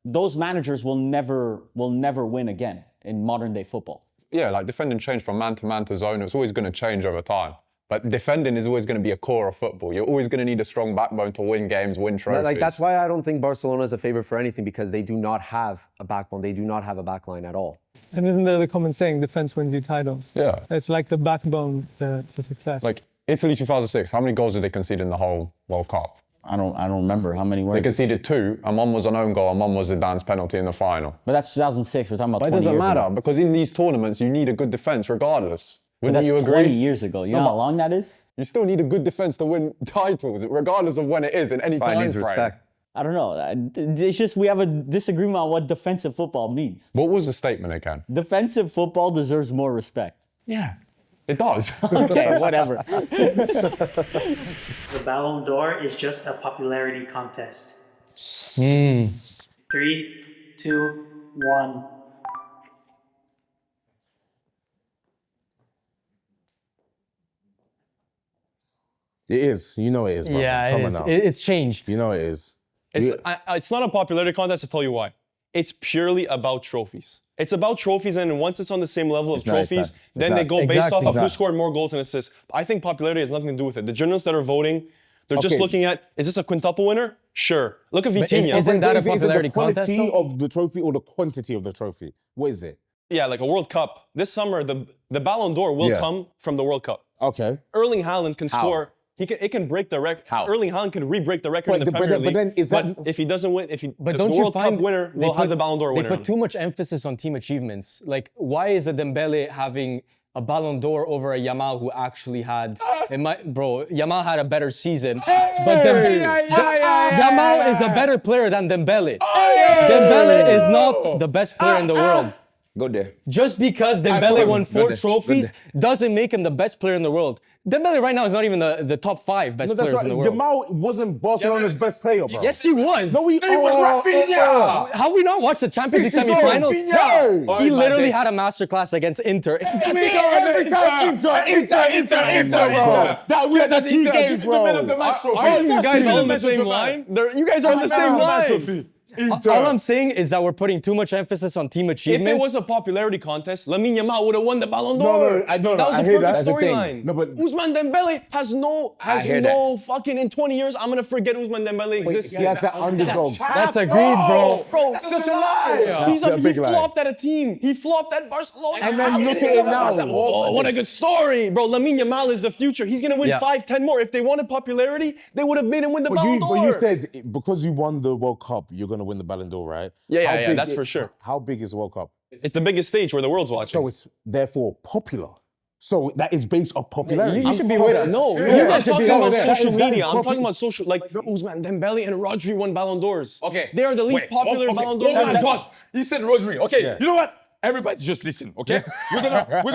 [SPEAKER 5] Those managers will never win again in modern day football.
[SPEAKER 9] Yeah, defending changed from man to man to zone. It's always going to change over time. But defending is always going to be a core of football. You're always going to need a strong backbone to win games, win trophies.
[SPEAKER 6] That's why I don't think Barcelona is a favorite for anything, because they do not have a backbone. They do not have a backline at all.
[SPEAKER 7] And isn't there the common saying, defense wins you titles?
[SPEAKER 9] Yeah.
[SPEAKER 7] It's like the backbone to success.
[SPEAKER 9] Italy 2006, how many goals did they concede in the whole World Cup?
[SPEAKER 5] I don't remember how many were.
[SPEAKER 9] They conceded 2, and one was an own goal, and one was Zidane's penalty in the final.
[SPEAKER 5] But that's 2006. We're talking about 20 years ago.
[SPEAKER 9] But it doesn't matter, because in these tournaments, you need a good defence regardless. Wouldn't you agree?
[SPEAKER 5] 20 years ago. You know how long that is?
[SPEAKER 9] You still need a good defence to win titles, regardless of when it is, in any time frame.
[SPEAKER 6] Respect.
[SPEAKER 5] I don't know. It's just we have a disagreement on what defensive football means.
[SPEAKER 9] What was the statement again?
[SPEAKER 5] Defensive football deserves more respect.
[SPEAKER 9] Yeah, it does.
[SPEAKER 5] Okay, whatever.
[SPEAKER 2] The Ballon d'Or is just a popularity contest. 3, 2, 1.
[SPEAKER 4] It is. You know it is, bro.
[SPEAKER 8] Yeah,
[SPEAKER 4] Come
[SPEAKER 8] it
[SPEAKER 4] on
[SPEAKER 8] is.
[SPEAKER 4] now.
[SPEAKER 8] It's changed.
[SPEAKER 4] You know it is.
[SPEAKER 1] It's not a popularity contest, I'll tell you why. It's purely about trophies. It's about trophies, and once it's on the same level of trophies, then they go based off of who scored more goals and assists. I think popularity has nothing to do with it. The journalists that are voting, they're just looking at, is this a quintuple winner? Sure. Look at Vitinha.
[SPEAKER 8] Isn't that a
[SPEAKER 4] Is it
[SPEAKER 8] popularity
[SPEAKER 4] the quality
[SPEAKER 8] contest?
[SPEAKER 4] of the trophy or the quantity of the trophy? What is it?
[SPEAKER 1] Yeah, like a World Cup. This summer, the Ballon d'Or will come from the World Cup.
[SPEAKER 4] Okay.
[SPEAKER 1] Erling Haaland can score. It can break the record.
[SPEAKER 3] How?
[SPEAKER 1] Erling Haaland can re-break the record in the Premier League.
[SPEAKER 4] But then is that...
[SPEAKER 1] if he doesn't win,
[SPEAKER 8] But
[SPEAKER 1] the
[SPEAKER 8] don't you
[SPEAKER 1] World
[SPEAKER 8] find
[SPEAKER 1] Cup winner will have the Ballon d'Or winner.
[SPEAKER 8] They put too much emphasis on team achievements. Why is a Dembele having a Ballon d'Or over a Yamal who actually had... Yamal had a better season. But Yamal is a better player than Dembele. Dembele is not the best player in the world.
[SPEAKER 3] Go there.
[SPEAKER 8] Just because Dembele won 4 trophies doesn't make him the best player in the world. Dembele right now is not even the top 5 best players in the world.
[SPEAKER 4] Yamal wasn't Barcelona's best player, bro.
[SPEAKER 8] Yes, he was.
[SPEAKER 4] No, he was Rafinha.
[SPEAKER 8] Have we not watched the Champions League semi-finals? He literally had a masterclass against Inter.
[SPEAKER 4] Inter, bro. That we had the 2 games, bro.
[SPEAKER 1] Are you guys all on the same line? You guys are on the same line.
[SPEAKER 8] All I'm saying is that we're putting too much emphasis on team
[SPEAKER 1] If
[SPEAKER 8] achievements.
[SPEAKER 1] it was a popularity contest, Lamine Yamal would have won the Ballon d'Or.
[SPEAKER 4] I know.
[SPEAKER 1] That was
[SPEAKER 4] I
[SPEAKER 1] a
[SPEAKER 4] hear that.
[SPEAKER 1] perfect
[SPEAKER 4] That's the thing.
[SPEAKER 1] storyline.
[SPEAKER 4] No, but
[SPEAKER 1] Usman Dembele has no fucking in 20 years. I'm gonna forget Usman Dembele exists.
[SPEAKER 4] he has that underdog.
[SPEAKER 8] That's agreed, bro.
[SPEAKER 1] Bro, that's such a lie.
[SPEAKER 4] That's a
[SPEAKER 1] He
[SPEAKER 4] big lie.
[SPEAKER 1] flopped at a team. He flopped at Barcelona.
[SPEAKER 4] And then look at it now.
[SPEAKER 1] Oh, what a good story, bro. Lamine Yamal is the future. He's gonna win 5, 10 more. If they wanted popularity, they would have made him win the Ballon d'Or.
[SPEAKER 4] But you said because you won the World Cup, you're gonna win the Ballon d'Or, right?
[SPEAKER 1] Yeah, that's for sure.
[SPEAKER 4] How big is the World Cup?
[SPEAKER 1] It's the biggest stage where the world's watching.
[SPEAKER 4] So it's therefore popular. So that is based off popularity.
[SPEAKER 8] You should be with us.
[SPEAKER 1] No,
[SPEAKER 4] Yeah,
[SPEAKER 1] I'm
[SPEAKER 4] that should
[SPEAKER 1] talking
[SPEAKER 4] be
[SPEAKER 1] about
[SPEAKER 4] over there.
[SPEAKER 1] social
[SPEAKER 4] That is
[SPEAKER 1] media. I'm talking
[SPEAKER 4] popular.
[SPEAKER 1] about social, like Usman Dembele and Rodri won Ballon d'Ors.
[SPEAKER 10] Okay.
[SPEAKER 1] They are the least popular Ballon d'Ors.
[SPEAKER 10] Oh my God! He said Rodri. Okay. You know what? Everybody just listen. Okay. We're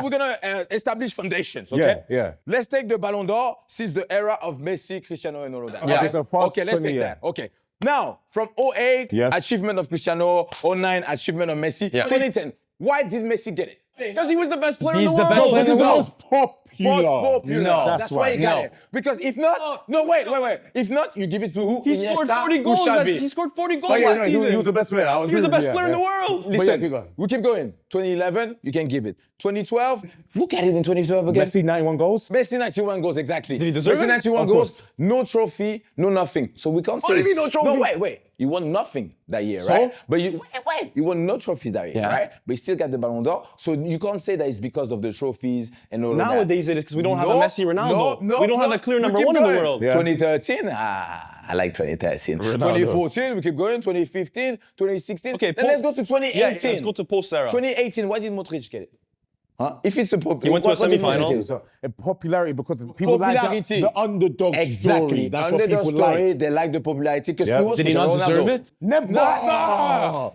[SPEAKER 10] gonna establish foundations. Okay.
[SPEAKER 4] Yeah.
[SPEAKER 10] Let's take the Ballon d'Or since the era of Messi, Cristiano, and all of that.
[SPEAKER 4] Okay,
[SPEAKER 10] Okay.
[SPEAKER 4] so past
[SPEAKER 10] Let's
[SPEAKER 4] 20
[SPEAKER 10] take
[SPEAKER 4] years.
[SPEAKER 10] that. Okay. Now, from 08,
[SPEAKER 4] Yes.
[SPEAKER 10] achievement of Cristiano, 09, achievement of Messi, 2010. Why did Messi get it?
[SPEAKER 1] Because he was the best player
[SPEAKER 8] He's
[SPEAKER 1] in the
[SPEAKER 8] the
[SPEAKER 1] world.
[SPEAKER 8] best player in the world.
[SPEAKER 10] Most popular.
[SPEAKER 8] No.
[SPEAKER 10] That's why he got it. Because if not, wait. If not, you give it to who?
[SPEAKER 1] He scored
[SPEAKER 10] Iniesta,
[SPEAKER 1] 40
[SPEAKER 10] who
[SPEAKER 1] goals.
[SPEAKER 10] shall
[SPEAKER 1] That,
[SPEAKER 10] be?
[SPEAKER 1] he scored 40 goals
[SPEAKER 4] So yeah,
[SPEAKER 1] last
[SPEAKER 4] no,
[SPEAKER 1] season.
[SPEAKER 4] he was the best player.
[SPEAKER 1] He was the best player in the world.
[SPEAKER 10] Listen, we keep going. 2011, you can give it. 2012, look at it in 2012 again.
[SPEAKER 4] Messi 91 goals.
[SPEAKER 10] Messi 91 goals, exactly.
[SPEAKER 1] Did he deserve
[SPEAKER 10] Messi
[SPEAKER 1] it?
[SPEAKER 10] 91
[SPEAKER 4] Of
[SPEAKER 10] goals,
[SPEAKER 4] course.
[SPEAKER 10] no trophy, no nothing. So we can't say.
[SPEAKER 1] do you mean no trophy?
[SPEAKER 10] No, wait. You won nothing that year,
[SPEAKER 4] So?
[SPEAKER 10] right? But wait. You won no trophies that year,
[SPEAKER 1] Yeah.
[SPEAKER 10] right? But you still got the Ballon d'Or. So you can't say that it's because of the trophies and all of that.
[SPEAKER 1] Nowadays it is because we don't have a
[SPEAKER 10] No,
[SPEAKER 1] Messi Ronaldo. we don't have a clear
[SPEAKER 10] we
[SPEAKER 1] number
[SPEAKER 10] keep
[SPEAKER 1] one in the
[SPEAKER 10] going.
[SPEAKER 1] world.
[SPEAKER 4] Yeah.
[SPEAKER 10] 2013, I like 2013. 2014, we keep going. 2015, 2016.
[SPEAKER 1] Okay,
[SPEAKER 10] then let's go to 2018.
[SPEAKER 1] Yeah, let's go to post-era.
[SPEAKER 10] 2018, why did Modric get it? Huh? If it's a
[SPEAKER 1] He went to a
[SPEAKER 10] what did Modric
[SPEAKER 1] semi-final.
[SPEAKER 10] get?
[SPEAKER 4] So popularity because people like
[SPEAKER 10] Popularity.
[SPEAKER 4] the underdog
[SPEAKER 10] Exactly.
[SPEAKER 4] story. That's
[SPEAKER 10] Underdog
[SPEAKER 4] what people
[SPEAKER 10] story,
[SPEAKER 4] like.
[SPEAKER 10] they like the popularity because
[SPEAKER 4] Yeah.
[SPEAKER 1] Did he not deserve it?
[SPEAKER 4] Never.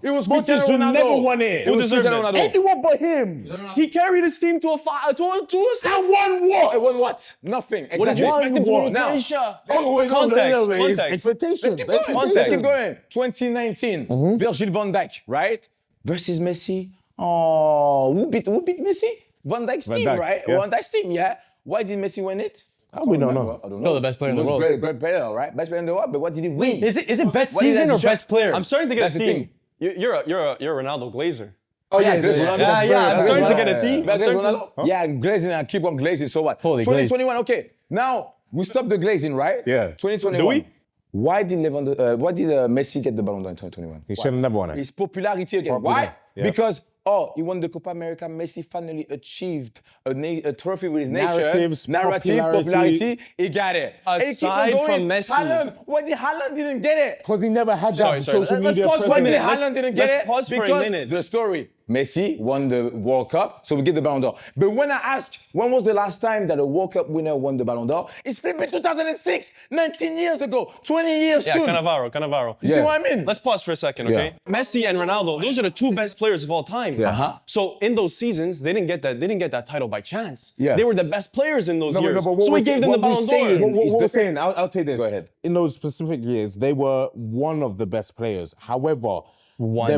[SPEAKER 10] It was
[SPEAKER 4] Modric
[SPEAKER 10] Cristiano
[SPEAKER 4] should
[SPEAKER 10] Ronaldo.
[SPEAKER 4] never won it.
[SPEAKER 10] Who
[SPEAKER 4] It was
[SPEAKER 10] deserved
[SPEAKER 4] Cristiano
[SPEAKER 10] it?
[SPEAKER 4] Ronaldo. Anyone but him.
[SPEAKER 1] He carried his team to a
[SPEAKER 4] And won what?
[SPEAKER 10] I won what? Nothing.
[SPEAKER 1] What did you
[SPEAKER 10] Exactly.
[SPEAKER 1] expect him to
[SPEAKER 4] One
[SPEAKER 1] win?
[SPEAKER 10] Now.
[SPEAKER 1] Croatia?
[SPEAKER 4] Oh, wait, no,
[SPEAKER 1] Context,
[SPEAKER 4] it's
[SPEAKER 1] context.
[SPEAKER 4] expectations.
[SPEAKER 10] Let's keep going.
[SPEAKER 1] Context.
[SPEAKER 10] Let's keep going. 2019, Virgil van Dijk, right? Versus Messi. Oh, who beat Messi? Van Dijk's
[SPEAKER 4] Van
[SPEAKER 10] team,
[SPEAKER 4] Dijk,
[SPEAKER 10] right?
[SPEAKER 4] yeah.
[SPEAKER 10] Van Dijk's team, yeah. Why did Messi win it?
[SPEAKER 4] We don't know.
[SPEAKER 10] I don't know.
[SPEAKER 8] Still the best player in the
[SPEAKER 10] He was
[SPEAKER 8] world.
[SPEAKER 10] Great player, right? Best player in the world. But what did he win?
[SPEAKER 8] Is it best
[SPEAKER 10] What did
[SPEAKER 8] season
[SPEAKER 10] that
[SPEAKER 8] or
[SPEAKER 10] show?
[SPEAKER 8] best player?
[SPEAKER 1] I'm starting to get
[SPEAKER 10] That's
[SPEAKER 1] a
[SPEAKER 10] the
[SPEAKER 1] theme.
[SPEAKER 10] thing.
[SPEAKER 1] You're a Ronaldo Glazer.
[SPEAKER 10] Oh yeah,
[SPEAKER 1] I'm starting to get a theme. I'm starting to-
[SPEAKER 10] Yeah, I'm glazing. I keep on glazing. So what?
[SPEAKER 8] Holy
[SPEAKER 10] 2021. Okay, now we stop the glazing, right?
[SPEAKER 4] Yeah.
[SPEAKER 10] 2021.
[SPEAKER 1] Do we?
[SPEAKER 10] Why did Messi get the Ballon d'Or in 2021?
[SPEAKER 4] He should have never won it.
[SPEAKER 10] His popularity again. Why?
[SPEAKER 4] Yeah.
[SPEAKER 10] Because he won the Copa America. Messi finally achieved a trophy with his
[SPEAKER 4] Narratives,
[SPEAKER 10] nation. Popularity. He got it. And he keeps on
[SPEAKER 1] Aside
[SPEAKER 10] going.
[SPEAKER 1] from Messi.
[SPEAKER 10] Haaland. Why did Haaland didn't get it?
[SPEAKER 4] Because he never had that
[SPEAKER 1] Sorry.
[SPEAKER 4] social
[SPEAKER 1] Let's
[SPEAKER 4] media
[SPEAKER 1] pause for a
[SPEAKER 10] Why
[SPEAKER 4] presence.
[SPEAKER 10] did
[SPEAKER 1] minute.
[SPEAKER 10] Haaland didn't get
[SPEAKER 1] let's
[SPEAKER 10] it?
[SPEAKER 1] pause for a
[SPEAKER 10] Because
[SPEAKER 1] minute.
[SPEAKER 10] the story. Messi won the World Cup, so we get the Ballon d'Or. But when I ask, when was the last time that a World Cup winner won the Ballon d'Or? It's flipping 2006, 19 years ago, 20 years
[SPEAKER 1] Yeah,
[SPEAKER 10] soon.
[SPEAKER 1] Cannavaro.
[SPEAKER 10] You see what I mean?
[SPEAKER 1] Let's pause for a second, okay? Messi and Ronaldo, those are the two best players of all time. So in those seasons, they didn't get that title by chance.
[SPEAKER 4] Yeah.
[SPEAKER 1] They were the best players in those
[SPEAKER 4] No,
[SPEAKER 1] years.
[SPEAKER 4] but what
[SPEAKER 1] So we
[SPEAKER 4] we're-
[SPEAKER 1] gave them the
[SPEAKER 4] what we're
[SPEAKER 1] Ballon
[SPEAKER 4] saying-
[SPEAKER 1] d'Or.
[SPEAKER 4] What we're saying, I'll take this.
[SPEAKER 10] Go ahead.
[SPEAKER 4] In those specific years, they were one of the best players. However,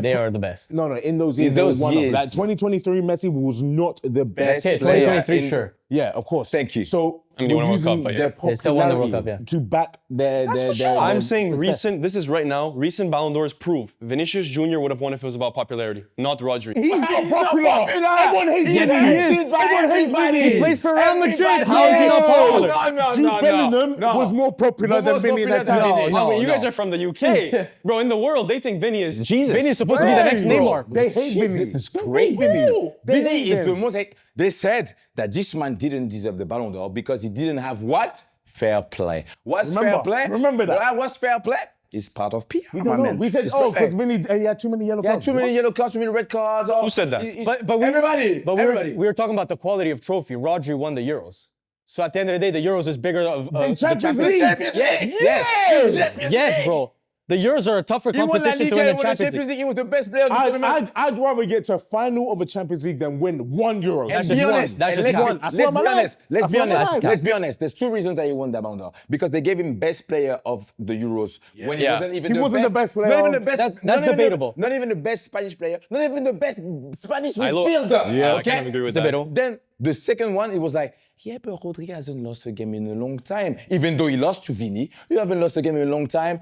[SPEAKER 8] They are the best.
[SPEAKER 4] No, in those years,
[SPEAKER 10] In
[SPEAKER 4] they were
[SPEAKER 10] those
[SPEAKER 4] one
[SPEAKER 10] years.
[SPEAKER 4] of. Like 2023, Messi was not the best
[SPEAKER 8] Okay,
[SPEAKER 4] player.
[SPEAKER 8] 2023,
[SPEAKER 10] in-
[SPEAKER 8] sure.
[SPEAKER 4] Yeah, of course.
[SPEAKER 10] Thank you.
[SPEAKER 4] So
[SPEAKER 1] I mean, they won a
[SPEAKER 4] they're
[SPEAKER 1] World Cup,
[SPEAKER 4] using
[SPEAKER 1] but yeah.
[SPEAKER 4] their
[SPEAKER 8] They still won the World
[SPEAKER 4] popularity
[SPEAKER 8] Cup, yeah.
[SPEAKER 4] to back their
[SPEAKER 1] I'm saying
[SPEAKER 4] success.
[SPEAKER 1] recent, this is right now, recent Ballon d'Ors prove Vinicius Jr. would have won if it was about popularity, not Rodri.
[SPEAKER 4] He's not popular. Everyone hates
[SPEAKER 10] Yes,
[SPEAKER 4] Vinny.
[SPEAKER 10] he is.
[SPEAKER 4] Everyone hates
[SPEAKER 10] Everybody.
[SPEAKER 4] Vinny.
[SPEAKER 10] He
[SPEAKER 8] plays for Real Madrid.
[SPEAKER 10] Everybody.
[SPEAKER 8] How is he not popular?
[SPEAKER 10] No,
[SPEAKER 4] Jude Bellingham was more popular than
[SPEAKER 10] Most
[SPEAKER 4] Vinny in that
[SPEAKER 10] popular than
[SPEAKER 4] time.
[SPEAKER 10] Vinny.
[SPEAKER 1] I mean, you
[SPEAKER 10] no.
[SPEAKER 1] guys are from the UK. Bro, in the world, they think Vinny is Jesus.
[SPEAKER 8] Vinny is supposed to be the next
[SPEAKER 4] Hey, bro,
[SPEAKER 8] Neymar.
[SPEAKER 4] They hate Vinny.
[SPEAKER 10] It's great.
[SPEAKER 4] Vinny. They
[SPEAKER 10] Vinny
[SPEAKER 4] hate
[SPEAKER 10] is
[SPEAKER 4] him.
[SPEAKER 10] the most. They said that this man didn't deserve the Ballon d'Or because he didn't have what? Fair play. What's fair play?
[SPEAKER 4] Remember that.
[SPEAKER 10] What's fair play? It's part of PR,
[SPEAKER 4] We
[SPEAKER 10] my
[SPEAKER 4] don't know.
[SPEAKER 10] man.
[SPEAKER 4] We said,
[SPEAKER 10] It's
[SPEAKER 4] because
[SPEAKER 10] perfect.
[SPEAKER 4] Vinny he had too many yellow
[SPEAKER 10] Yeah,
[SPEAKER 4] cards.
[SPEAKER 10] too many yellow cards, too many red cards.
[SPEAKER 1] Who said that?
[SPEAKER 8] But we were talking about the quality of trophy. Rodri won the Euros. So at the end of the day, the Euros is bigger of
[SPEAKER 4] The
[SPEAKER 8] the
[SPEAKER 4] Champions League.
[SPEAKER 8] Yes, bro. The Euros are a tougher
[SPEAKER 10] He won La
[SPEAKER 8] competition to
[SPEAKER 10] Liga,
[SPEAKER 8] win
[SPEAKER 10] he
[SPEAKER 8] the
[SPEAKER 10] won the
[SPEAKER 8] Champions League.
[SPEAKER 10] League. He was the best player of the tournament.
[SPEAKER 4] I'd rather get to a final of a Champions League than win one Euro.
[SPEAKER 8] That's
[SPEAKER 10] Be
[SPEAKER 8] just one.
[SPEAKER 10] honest.
[SPEAKER 8] That's
[SPEAKER 10] and
[SPEAKER 8] just
[SPEAKER 10] let's
[SPEAKER 8] one.
[SPEAKER 10] be-
[SPEAKER 4] That's
[SPEAKER 10] Let's
[SPEAKER 4] what
[SPEAKER 10] be
[SPEAKER 4] I'm
[SPEAKER 10] honest.
[SPEAKER 4] like.
[SPEAKER 10] Let's
[SPEAKER 4] That's
[SPEAKER 10] be
[SPEAKER 4] what I'm
[SPEAKER 10] honest.
[SPEAKER 4] like.
[SPEAKER 10] Let's be honest. There's two reasons that he won that Ballon d'Or. Because they gave him best player of the Euros when he
[SPEAKER 1] Yeah.
[SPEAKER 10] wasn't even
[SPEAKER 4] He wasn't the best player
[SPEAKER 10] Not even the
[SPEAKER 4] of-
[SPEAKER 10] best.
[SPEAKER 8] That's
[SPEAKER 10] not even the-
[SPEAKER 8] debatable.
[SPEAKER 10] Not even the best Spanish player. Not even the best Spanish
[SPEAKER 1] I lo-
[SPEAKER 10] midfielder.
[SPEAKER 1] Yeah, I
[SPEAKER 10] okay?
[SPEAKER 1] kind of agree with
[SPEAKER 8] It's
[SPEAKER 1] that.
[SPEAKER 8] debatable.
[SPEAKER 10] Then the second one, it was like Yeah, but Rodrigo hasn't lost a game in a long time. Even though he lost to Vini, you haven't lost a game in a long time.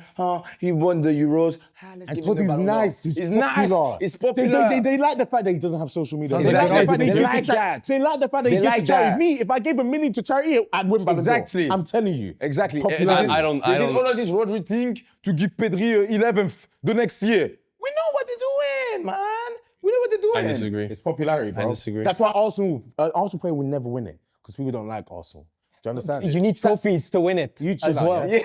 [SPEAKER 10] He won the Euros.
[SPEAKER 4] And because he's nice, he's popular.
[SPEAKER 10] Nice. He's popular.
[SPEAKER 4] They like the fact that he doesn't have social media.
[SPEAKER 10] They like that. They like that.
[SPEAKER 4] They like the fact that he
[SPEAKER 10] They
[SPEAKER 4] gives
[SPEAKER 10] like
[SPEAKER 4] to charity.
[SPEAKER 10] that.
[SPEAKER 4] Me, if I gave $1 million to charity, I'd win Ballon d'Or.
[SPEAKER 10] Exactly.
[SPEAKER 4] I'm telling you.
[SPEAKER 10] Exactly.
[SPEAKER 4] Popularity.
[SPEAKER 1] I don't.
[SPEAKER 10] They did all of this Rodri thing to give Pedri 11th the next year. We know what they're doing, man. We know what they're doing.
[SPEAKER 1] I disagree.
[SPEAKER 4] It's popularity, bro.
[SPEAKER 1] I disagree.
[SPEAKER 4] That's why Arsenal player will never win it because people don't like Arsenal. Do you understand?
[SPEAKER 8] You need trophies to win it
[SPEAKER 4] You chill
[SPEAKER 8] as
[SPEAKER 4] out,
[SPEAKER 8] well.
[SPEAKER 4] yeah?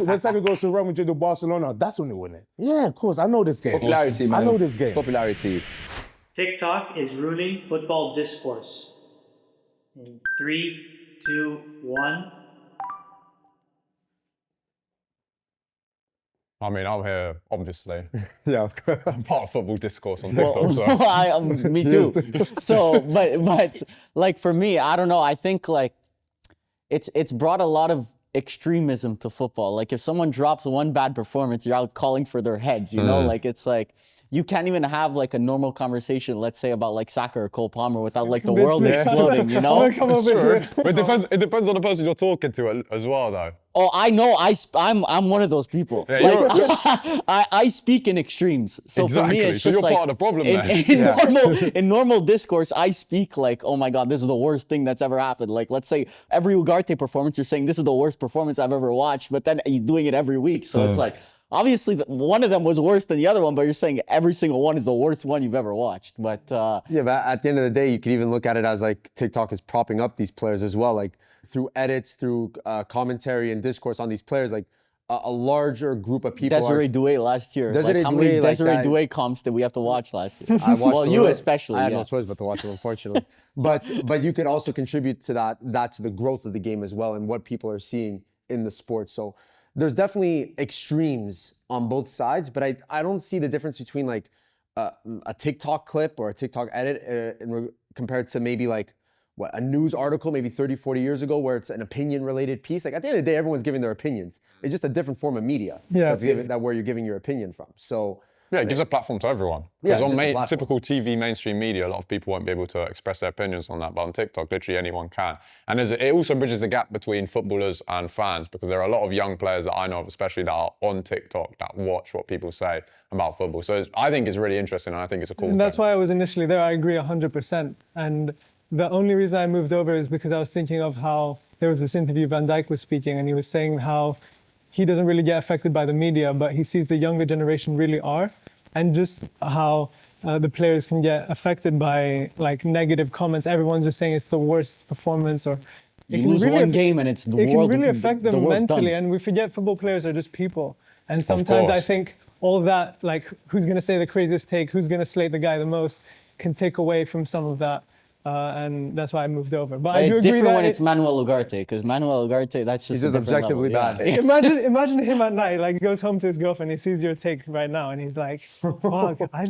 [SPEAKER 4] When Saka goes to Real Madrid or Barcelona, that's when they win it. Yeah, of course. I know this game.
[SPEAKER 10] Popularity, man.
[SPEAKER 4] I know this game.
[SPEAKER 10] It's popularity.
[SPEAKER 2] TikTok is ruining football discourse. In 3, 2, 1.
[SPEAKER 9] I mean, I'm here, obviously.
[SPEAKER 6] Yeah.
[SPEAKER 9] I'm part of football discourse on TikTok, so.
[SPEAKER 5] Me too. So, but like for me, I don't know. I think like it's brought a lot of extremism to football. Like if someone drops one bad performance, you're out calling for their heads. You know, like it's like you can't even have like a normal conversation, let's say about like Saka or Cole Palmer without like the world exploding. You know.
[SPEAKER 1] It's true.
[SPEAKER 9] But it depends on the person you're talking to as well, though.
[SPEAKER 5] Oh, I know. I'm one of those people.
[SPEAKER 9] Yeah,
[SPEAKER 5] Like, I speak in extremes. So for me,
[SPEAKER 9] Exactly.
[SPEAKER 5] it's
[SPEAKER 9] So
[SPEAKER 5] just
[SPEAKER 9] you're
[SPEAKER 5] like
[SPEAKER 9] part of the problem
[SPEAKER 5] in normal discourse, I speak like, oh my God, this is the worst thing that's ever happened. Like, let's say every Ugarte performance, you're saying this is the worst performance I've ever watched, but then you're doing it every week. So it's like, obviously, one of them was worse than the other one, but you're saying every single one is the worst one you've ever watched. But
[SPEAKER 6] Yeah, but at the end of the day, you could even look at it as like TikTok is propping up these players as well, like through edits, through commentary and discourse on these players, like a larger group of people.
[SPEAKER 5] Desiree Doué last year.
[SPEAKER 6] Desiree
[SPEAKER 5] like, how many
[SPEAKER 6] Doué, like
[SPEAKER 5] Desiree
[SPEAKER 6] that-
[SPEAKER 5] Doué comps did we have to watch last year?
[SPEAKER 6] I watched
[SPEAKER 5] well,
[SPEAKER 6] a
[SPEAKER 5] you
[SPEAKER 6] little-
[SPEAKER 5] especially.
[SPEAKER 6] I had
[SPEAKER 5] yeah.
[SPEAKER 6] no choice but to watch it, unfortunately. but you could also contribute to that to the growth of the game as well and what people are seeing in the sport. So there's definitely extremes on both sides, but I don't see the difference between like a TikTok clip or a TikTok edit compared to maybe like a news article maybe 30, 40 years ago where it's an opinion related piece. Like at the end of the day, everyone's giving their opinions. It's just a different form of media.
[SPEAKER 7] Yeah.
[SPEAKER 6] That where you're giving your opinion from. So
[SPEAKER 9] Yeah, it gives a platform to everyone.
[SPEAKER 6] Yeah,
[SPEAKER 9] Because on
[SPEAKER 6] just a platform.
[SPEAKER 9] typical TV, mainstream media, a lot of people won't be able to express their opinions on that. But on TikTok, literally anyone can. And it also bridges the gap between footballers and fans, because there are a lot of young players that I know of, especially that are on TikTok, that watch what people say about football. So I think it's really interesting, and I think it's a cool
[SPEAKER 7] And that's
[SPEAKER 9] thing.
[SPEAKER 7] why I was initially there. I agree 100%. And the only reason I moved over is because I was thinking of how there was this interview Van Dijk was speaking, and he was saying how he doesn't really get affected by the media, but he sees the younger generation really are, and just how the players can get affected by like negative comments. Everyone's just saying it's the worst performance, or
[SPEAKER 5] You lose one game and it's the
[SPEAKER 7] it
[SPEAKER 5] world.
[SPEAKER 7] can really affect them
[SPEAKER 5] the world's
[SPEAKER 7] mentally,
[SPEAKER 5] done.
[SPEAKER 7] and we forget football players are just people. And sometimes I
[SPEAKER 9] course.
[SPEAKER 7] think all that, like who's going to say the craziest take, who's going to slate the guy the most, can take away from some of that. And that's why I moved over. But I do
[SPEAKER 5] It's
[SPEAKER 7] agree
[SPEAKER 5] different
[SPEAKER 7] that
[SPEAKER 5] when it's Manuel Ugarte, because Manuel Ugarte, that's just
[SPEAKER 6] he's
[SPEAKER 5] a
[SPEAKER 6] just
[SPEAKER 5] different
[SPEAKER 6] objectively
[SPEAKER 5] level.
[SPEAKER 6] bad.
[SPEAKER 5] Yeah.
[SPEAKER 7] imagine him at night, like he goes home to his girlfriend, he sees your take right now, and he's like, "Fuck, I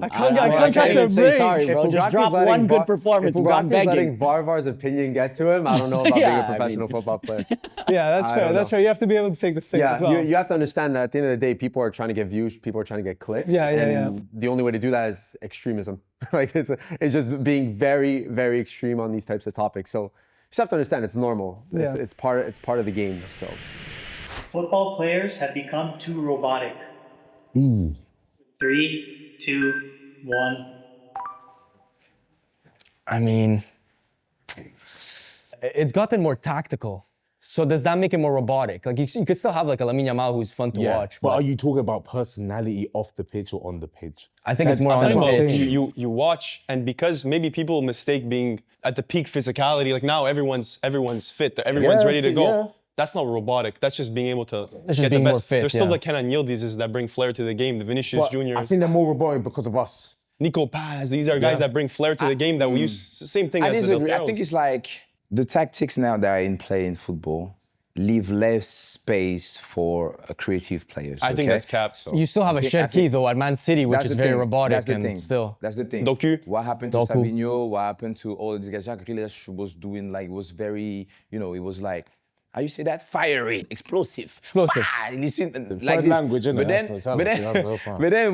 [SPEAKER 7] can't catch a
[SPEAKER 5] even say
[SPEAKER 7] break."
[SPEAKER 5] sorry, bro. Just drop one good performance, bro. I'm
[SPEAKER 6] letting
[SPEAKER 5] begging.
[SPEAKER 6] Varvar's opinion get to him, I don't know about being
[SPEAKER 5] Yeah,
[SPEAKER 6] a
[SPEAKER 5] I
[SPEAKER 6] professional
[SPEAKER 5] mean-
[SPEAKER 6] football player.
[SPEAKER 7] Yeah, that's
[SPEAKER 6] I
[SPEAKER 7] fair.
[SPEAKER 6] don't
[SPEAKER 7] That's
[SPEAKER 6] know.
[SPEAKER 7] fair. You have to be able to take the stick
[SPEAKER 6] Yeah,
[SPEAKER 7] as well.
[SPEAKER 6] you have to understand that at the end of the day, people are trying to get views, people are trying to get clicks.
[SPEAKER 7] Yeah, yeah,
[SPEAKER 6] and the only way to do that is extremism. Like it's just being very, very extreme on these types of topics. So you just have to understand it's normal.
[SPEAKER 7] Yeah.
[SPEAKER 6] It's part of the game. So
[SPEAKER 2] Football players have become too robotic. 3, 2, 1.
[SPEAKER 8] I mean, it's gotten more tactical. So does that make it more robotic? Like you could still have like a Lamine Yamal who's fun to watch.
[SPEAKER 4] But are you talking about personality off the pitch or on the pitch?
[SPEAKER 8] I think it's more on
[SPEAKER 4] that's
[SPEAKER 8] the
[SPEAKER 4] what I'm
[SPEAKER 8] pitch.
[SPEAKER 4] saying.
[SPEAKER 1] You watch, and because maybe people mistake being at the peak physicality, like now everyone's fit, everyone's
[SPEAKER 4] Yeah,
[SPEAKER 1] ready to
[SPEAKER 4] fit,
[SPEAKER 1] go.
[SPEAKER 4] yeah.
[SPEAKER 1] That's not robotic. That's just being able to
[SPEAKER 8] just
[SPEAKER 1] get
[SPEAKER 8] being
[SPEAKER 1] the
[SPEAKER 8] more
[SPEAKER 1] best.
[SPEAKER 8] fit,
[SPEAKER 1] There's still
[SPEAKER 8] yeah.
[SPEAKER 1] the Kenan Yildises that bring flair to the game, the Vinicius
[SPEAKER 4] But
[SPEAKER 1] Juniors,
[SPEAKER 4] I think they're more robotic because of us.
[SPEAKER 1] Nico Paz. These are guys that bring flair to the game that we use. Same thing
[SPEAKER 10] I
[SPEAKER 1] as the
[SPEAKER 10] disagree.
[SPEAKER 1] Del
[SPEAKER 10] I think
[SPEAKER 1] Pieros.
[SPEAKER 10] it's like the tactics now that are in play in football leave less space for creative players.
[SPEAKER 1] I think
[SPEAKER 10] okay?
[SPEAKER 1] that's cap.
[SPEAKER 10] So
[SPEAKER 8] You still have a
[SPEAKER 10] I think-
[SPEAKER 8] shed
[SPEAKER 10] I think
[SPEAKER 8] key though at Man City, which
[SPEAKER 10] that's
[SPEAKER 8] is
[SPEAKER 10] the
[SPEAKER 8] very
[SPEAKER 10] thing.
[SPEAKER 8] robotic
[SPEAKER 10] That's the
[SPEAKER 8] and
[SPEAKER 10] thing.
[SPEAKER 8] still.
[SPEAKER 10] That's the thing.
[SPEAKER 1] Doku.
[SPEAKER 10] What happened to
[SPEAKER 8] Doku.
[SPEAKER 10] Sabinho? What happened to all of these guys? Jacques Grealish was doing like, was very, it was like, how you say that? Fiery, explosive.
[SPEAKER 8] Explosive.
[SPEAKER 10] Ah, you see, like
[SPEAKER 4] third
[SPEAKER 10] this.
[SPEAKER 4] language, innit?
[SPEAKER 10] But
[SPEAKER 4] That's
[SPEAKER 10] then,
[SPEAKER 4] the kind
[SPEAKER 10] but
[SPEAKER 4] of
[SPEAKER 10] then,
[SPEAKER 4] thing, that's
[SPEAKER 10] but then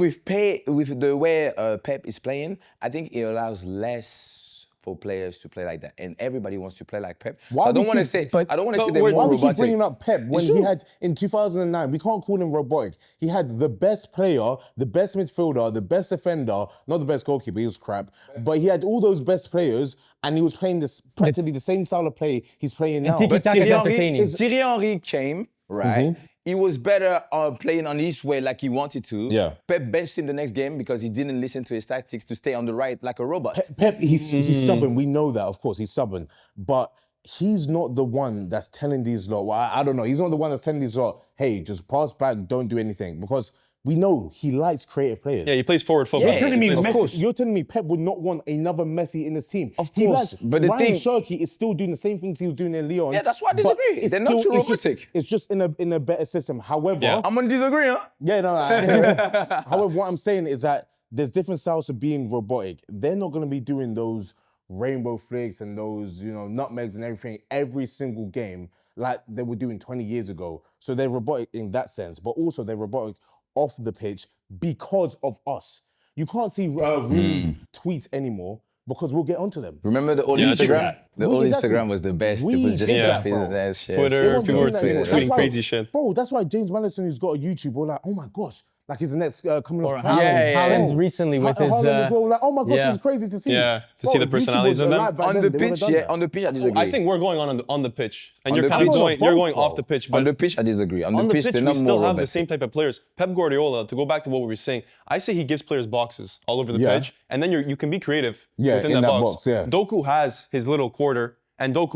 [SPEAKER 10] with the way Pep is playing, I think it allows less
[SPEAKER 3] for players to play like that, and everybody wants to play like Pep.
[SPEAKER 4] Why
[SPEAKER 3] So I don't
[SPEAKER 4] we
[SPEAKER 3] want to
[SPEAKER 4] keep-
[SPEAKER 3] say.
[SPEAKER 8] but-
[SPEAKER 3] I don't want to
[SPEAKER 1] but
[SPEAKER 3] say they're
[SPEAKER 1] why
[SPEAKER 3] more
[SPEAKER 4] Why we keep
[SPEAKER 3] robotic.
[SPEAKER 4] bringing up Pep when
[SPEAKER 3] It's
[SPEAKER 4] he
[SPEAKER 3] true.
[SPEAKER 4] had in 2009? We can't call him robotic. He had the best player, the best midfielder, the best defender, not the best goalkeeper. He was crap, but he had all those best players, and he was playing this practically the same style of play he's playing now.
[SPEAKER 8] tiki-taka is entertaining.
[SPEAKER 3] Thierry Henry came, right? He was better playing on his way like he wanted to.
[SPEAKER 4] Yeah.
[SPEAKER 3] Pep benched him the next game because he didn't listen to his tactics to stay on the right like a robot.
[SPEAKER 4] Pep, he's stubborn. We know that, of course, he's stubborn. But he's not the one that's telling these lot. Well, I don't know. He's not the one that's telling these lot, hey, just pass back, don't do anything. Because we know he likes creative players.
[SPEAKER 1] Yeah, he plays forward football.
[SPEAKER 4] You're telling me
[SPEAKER 1] Of course.
[SPEAKER 4] Messi, you're telling me Pep would not want another Messi in his team.
[SPEAKER 3] Of
[SPEAKER 4] He
[SPEAKER 3] course,
[SPEAKER 4] likes,
[SPEAKER 3] but the
[SPEAKER 4] Ryan
[SPEAKER 3] thing-
[SPEAKER 4] Shirky is still doing the same things he was doing in Lyon.
[SPEAKER 3] Yeah, that's why I
[SPEAKER 4] but
[SPEAKER 3] disagree.
[SPEAKER 4] it's
[SPEAKER 3] They're not too
[SPEAKER 4] it's just-
[SPEAKER 3] robotic.
[SPEAKER 4] It's just in a better system. However,
[SPEAKER 1] Yeah.
[SPEAKER 3] I'm gonna disagree, huh?
[SPEAKER 4] yeah, no. I hear it. However, what I'm saying is that there's different styles of being robotic. They're not going to be doing those rainbow flicks and those, nutmegs and everything every single game like they were doing 20 years ago. So they're robotic in that sense, but also they're robotic off the pitch because of us. You can't see Rooney's tweets anymore because we'll get onto them.
[SPEAKER 3] Remember the old
[SPEAKER 1] Yeah, I think
[SPEAKER 3] Instagram?
[SPEAKER 1] that-
[SPEAKER 3] The
[SPEAKER 4] We-
[SPEAKER 3] old
[SPEAKER 4] exactly.
[SPEAKER 3] Instagram was the best.
[SPEAKER 4] We
[SPEAKER 3] it was just
[SPEAKER 4] did that,
[SPEAKER 3] selfies
[SPEAKER 4] bro.
[SPEAKER 3] and that shit.
[SPEAKER 1] Twitter,
[SPEAKER 4] They won't be
[SPEAKER 1] people were
[SPEAKER 4] doing that
[SPEAKER 1] tweeting
[SPEAKER 4] anymore. That's why-
[SPEAKER 1] crazy shit.
[SPEAKER 4] Bro, that's why James Madison, who's got a YouTube, we're like, oh my gosh, like he's the next coming
[SPEAKER 8] Or
[SPEAKER 4] off.
[SPEAKER 8] Haaland. Haaland
[SPEAKER 4] Bro,
[SPEAKER 8] recently with
[SPEAKER 4] Ha-
[SPEAKER 8] his,
[SPEAKER 4] Haaland as well, like, oh my gosh,
[SPEAKER 8] yeah.
[SPEAKER 4] it's crazy to see.
[SPEAKER 1] Yeah, to see the
[SPEAKER 4] YouTube
[SPEAKER 1] personalities
[SPEAKER 4] was
[SPEAKER 1] of them.
[SPEAKER 4] alive back
[SPEAKER 3] On
[SPEAKER 4] then,
[SPEAKER 3] the
[SPEAKER 4] they would've
[SPEAKER 3] pitch,
[SPEAKER 4] done
[SPEAKER 3] yeah.
[SPEAKER 4] that.
[SPEAKER 3] On the pitch, I disagree.
[SPEAKER 1] I think we're going on the pitch, and
[SPEAKER 3] On
[SPEAKER 1] you're
[SPEAKER 3] the
[SPEAKER 1] kind of
[SPEAKER 3] pitch.
[SPEAKER 1] going
[SPEAKER 4] Both,
[SPEAKER 1] going
[SPEAKER 4] bro.
[SPEAKER 1] off the pitch. But
[SPEAKER 3] on the pitch, I disagree. On
[SPEAKER 1] on the
[SPEAKER 3] pitch,
[SPEAKER 1] pitch,
[SPEAKER 3] they're
[SPEAKER 1] we
[SPEAKER 3] not
[SPEAKER 1] still
[SPEAKER 3] more
[SPEAKER 1] have the
[SPEAKER 3] robotic.
[SPEAKER 1] same type of players. Pep Guardiola, to go back to what we were saying, I say he gives players boxes all over the
[SPEAKER 4] Yeah.
[SPEAKER 1] pitch, and then you can be creative
[SPEAKER 4] Yeah,
[SPEAKER 1] within
[SPEAKER 4] in
[SPEAKER 1] that
[SPEAKER 4] that
[SPEAKER 1] box.
[SPEAKER 4] box, yeah.
[SPEAKER 1] Doku has his little quarter, and Doku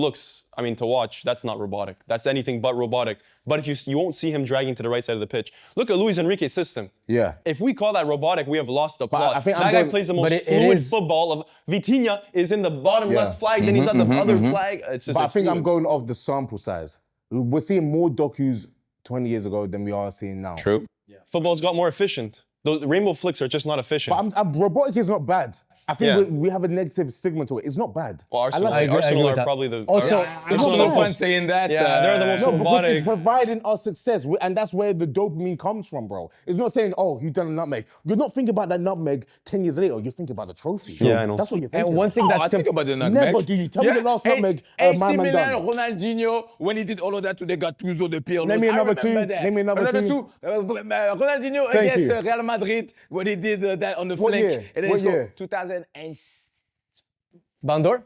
[SPEAKER 1] looks, to watch, that's not robotic. That's anything but robotic. But if you won't see him dragging to the right side of the pitch. Look at Luis Enrique's system.
[SPEAKER 4] Yeah.
[SPEAKER 1] If we call that robotic, we have lost the plot.
[SPEAKER 4] I think I'm
[SPEAKER 1] that guy
[SPEAKER 4] going-
[SPEAKER 1] plays the most
[SPEAKER 8] it
[SPEAKER 1] fluid
[SPEAKER 8] is-
[SPEAKER 1] football of Vitinha is in the bottom
[SPEAKER 4] Yeah.
[SPEAKER 1] left flag, then he's at the other flag. It's just
[SPEAKER 4] But I
[SPEAKER 1] it's
[SPEAKER 4] think I'm
[SPEAKER 1] fluid.
[SPEAKER 4] going off the sample size. We're seeing more docus 20 years ago than we are seeing now.
[SPEAKER 3] True.
[SPEAKER 1] Football's got more efficient. The rainbow flicks are just not efficient.
[SPEAKER 4] But robotic is not bad. I think
[SPEAKER 1] Yeah.
[SPEAKER 4] we have a negative stigma to it. It's not bad.
[SPEAKER 1] Well, Arsenal,
[SPEAKER 8] I agree
[SPEAKER 1] Arsenal
[SPEAKER 8] with
[SPEAKER 1] are
[SPEAKER 8] that.
[SPEAKER 1] probably the
[SPEAKER 8] Also,
[SPEAKER 4] It's not
[SPEAKER 1] Arsenal-
[SPEAKER 4] bad.
[SPEAKER 3] saying that.
[SPEAKER 1] Yeah, they're the most
[SPEAKER 4] No, because
[SPEAKER 1] robotic.
[SPEAKER 4] it's providing us success, and that's where the dopamine comes from, bro. It's not saying, oh, you done a nutmeg. You're not thinking about that nutmeg 10 years later. You're thinking about the trophy.
[SPEAKER 1] Yeah, I know.
[SPEAKER 4] That's what you're thinking.
[SPEAKER 8] and one thing that's
[SPEAKER 3] I think about the nutmeg.
[SPEAKER 4] Never do you. Tell me the last nutmeg
[SPEAKER 3] AC
[SPEAKER 4] my man
[SPEAKER 3] Milan,
[SPEAKER 4] done.
[SPEAKER 3] Ronaldinho, when he did all of that to the Gattuso, the Pirlo.
[SPEAKER 4] Name me
[SPEAKER 3] I
[SPEAKER 4] another
[SPEAKER 3] remember
[SPEAKER 4] two.
[SPEAKER 3] that.
[SPEAKER 4] Name me another two.
[SPEAKER 3] Ronaldinho
[SPEAKER 4] Thank
[SPEAKER 3] against
[SPEAKER 4] you.
[SPEAKER 3] Real Madrid when he did that on the
[SPEAKER 4] What
[SPEAKER 3] flank.
[SPEAKER 4] year?
[SPEAKER 3] And then
[SPEAKER 4] What
[SPEAKER 3] he scored
[SPEAKER 4] year?
[SPEAKER 3] 2006.
[SPEAKER 8] Ballon d'Or?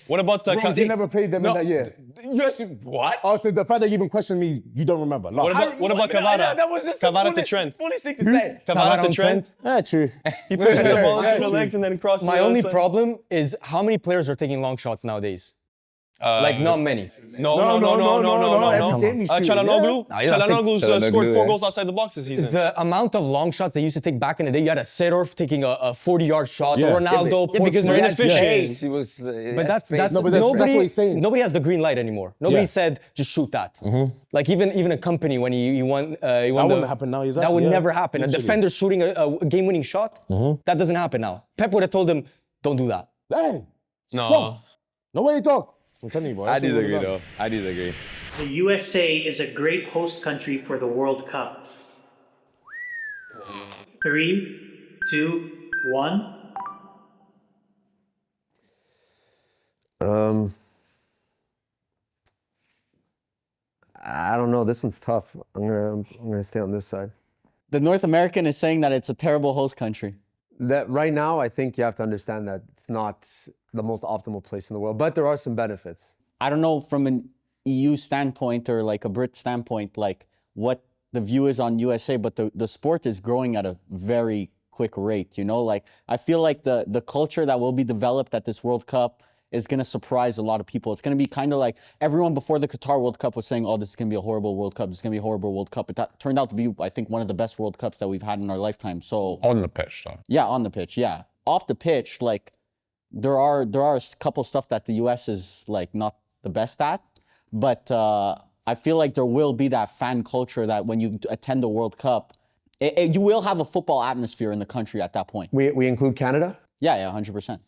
[SPEAKER 1] What about the
[SPEAKER 4] You never played them in that year.
[SPEAKER 3] Yes, what?
[SPEAKER 4] Oh, so the fact that you even questioned me, you don't remember.
[SPEAKER 1] What about Cavada?
[SPEAKER 3] That was just
[SPEAKER 1] Cavada
[SPEAKER 3] the
[SPEAKER 1] to
[SPEAKER 3] foolish,
[SPEAKER 1] Trent.
[SPEAKER 3] foolish thing to say.
[SPEAKER 1] Cavada to
[SPEAKER 8] on
[SPEAKER 1] Trent.
[SPEAKER 4] True.
[SPEAKER 1] He puts the ball into the legs and then crosses.
[SPEAKER 8] My
[SPEAKER 1] the other
[SPEAKER 8] only
[SPEAKER 1] side.
[SPEAKER 8] problem is how many players are taking long shots nowadays? Like, not many.
[SPEAKER 1] No.
[SPEAKER 4] Every game you shoot,
[SPEAKER 1] Chalanoglu.
[SPEAKER 8] No, you don't think
[SPEAKER 1] Chalanoglu's
[SPEAKER 3] Chalanoglu,
[SPEAKER 1] scored 4
[SPEAKER 3] yeah.
[SPEAKER 1] goals outside the box this season.
[SPEAKER 8] The amount of long shots they used to take back in the day, you had a Seedorf taking a 40-yard shot,
[SPEAKER 4] Yeah.
[SPEAKER 8] Ronaldo,
[SPEAKER 1] Yeah, because they're
[SPEAKER 8] Portsmouth.
[SPEAKER 1] inefficient.
[SPEAKER 3] Space, he was,
[SPEAKER 8] But that's
[SPEAKER 4] No, but that's
[SPEAKER 8] nobody.
[SPEAKER 4] what he's saying.
[SPEAKER 8] Nobody has the green light anymore. Nobody
[SPEAKER 4] Yeah.
[SPEAKER 8] said just shoot that. Like even a company when he won. That
[SPEAKER 4] wouldn't happen now, exactly,
[SPEAKER 8] That would
[SPEAKER 4] yeah.
[SPEAKER 8] never happen.
[SPEAKER 4] Literally.
[SPEAKER 8] A defender shooting a game-winning shot. That doesn't happen now. Pep would have told him, "Don't do that."
[SPEAKER 4] Hey,
[SPEAKER 1] No.
[SPEAKER 4] stop. No way you talk. I'm telling you, boy.
[SPEAKER 3] I disagree, though. I disagree.
[SPEAKER 2] The USA is a great host country for the World Cup. 3, 2, 1.
[SPEAKER 6] I don't know. This one's tough. I'm gonna stay on this side.
[SPEAKER 5] The North American is saying that it's a terrible host country.
[SPEAKER 6] That right now, I think you have to understand that it's not the most optimal place in the world, but there are some benefits.
[SPEAKER 5] I don't know from an EU standpoint or like a Brit standpoint, like what the view is on USA, but the sport is growing at a very quick rate, you know? Like, I feel like the culture that will be developed at this World Cup is going to surprise a lot of people. It's going to be kind of like everyone before the Qatar World Cup was saying, oh, this is going to be a horrible World Cup. This is going to be a horrible World Cup. It turned out to be, I think, one of the best World Cups that we've had in our lifetime. So
[SPEAKER 9] On the pitch, though.
[SPEAKER 5] yeah, on the pitch, yeah. Off the pitch, like there are a couple stuff that the US is like not the best at, but I feel like there will be that fan culture that when you attend the World Cup, you will have a football atmosphere in the country at that point.
[SPEAKER 6] We include Canada.
[SPEAKER 5] Yeah, 100%.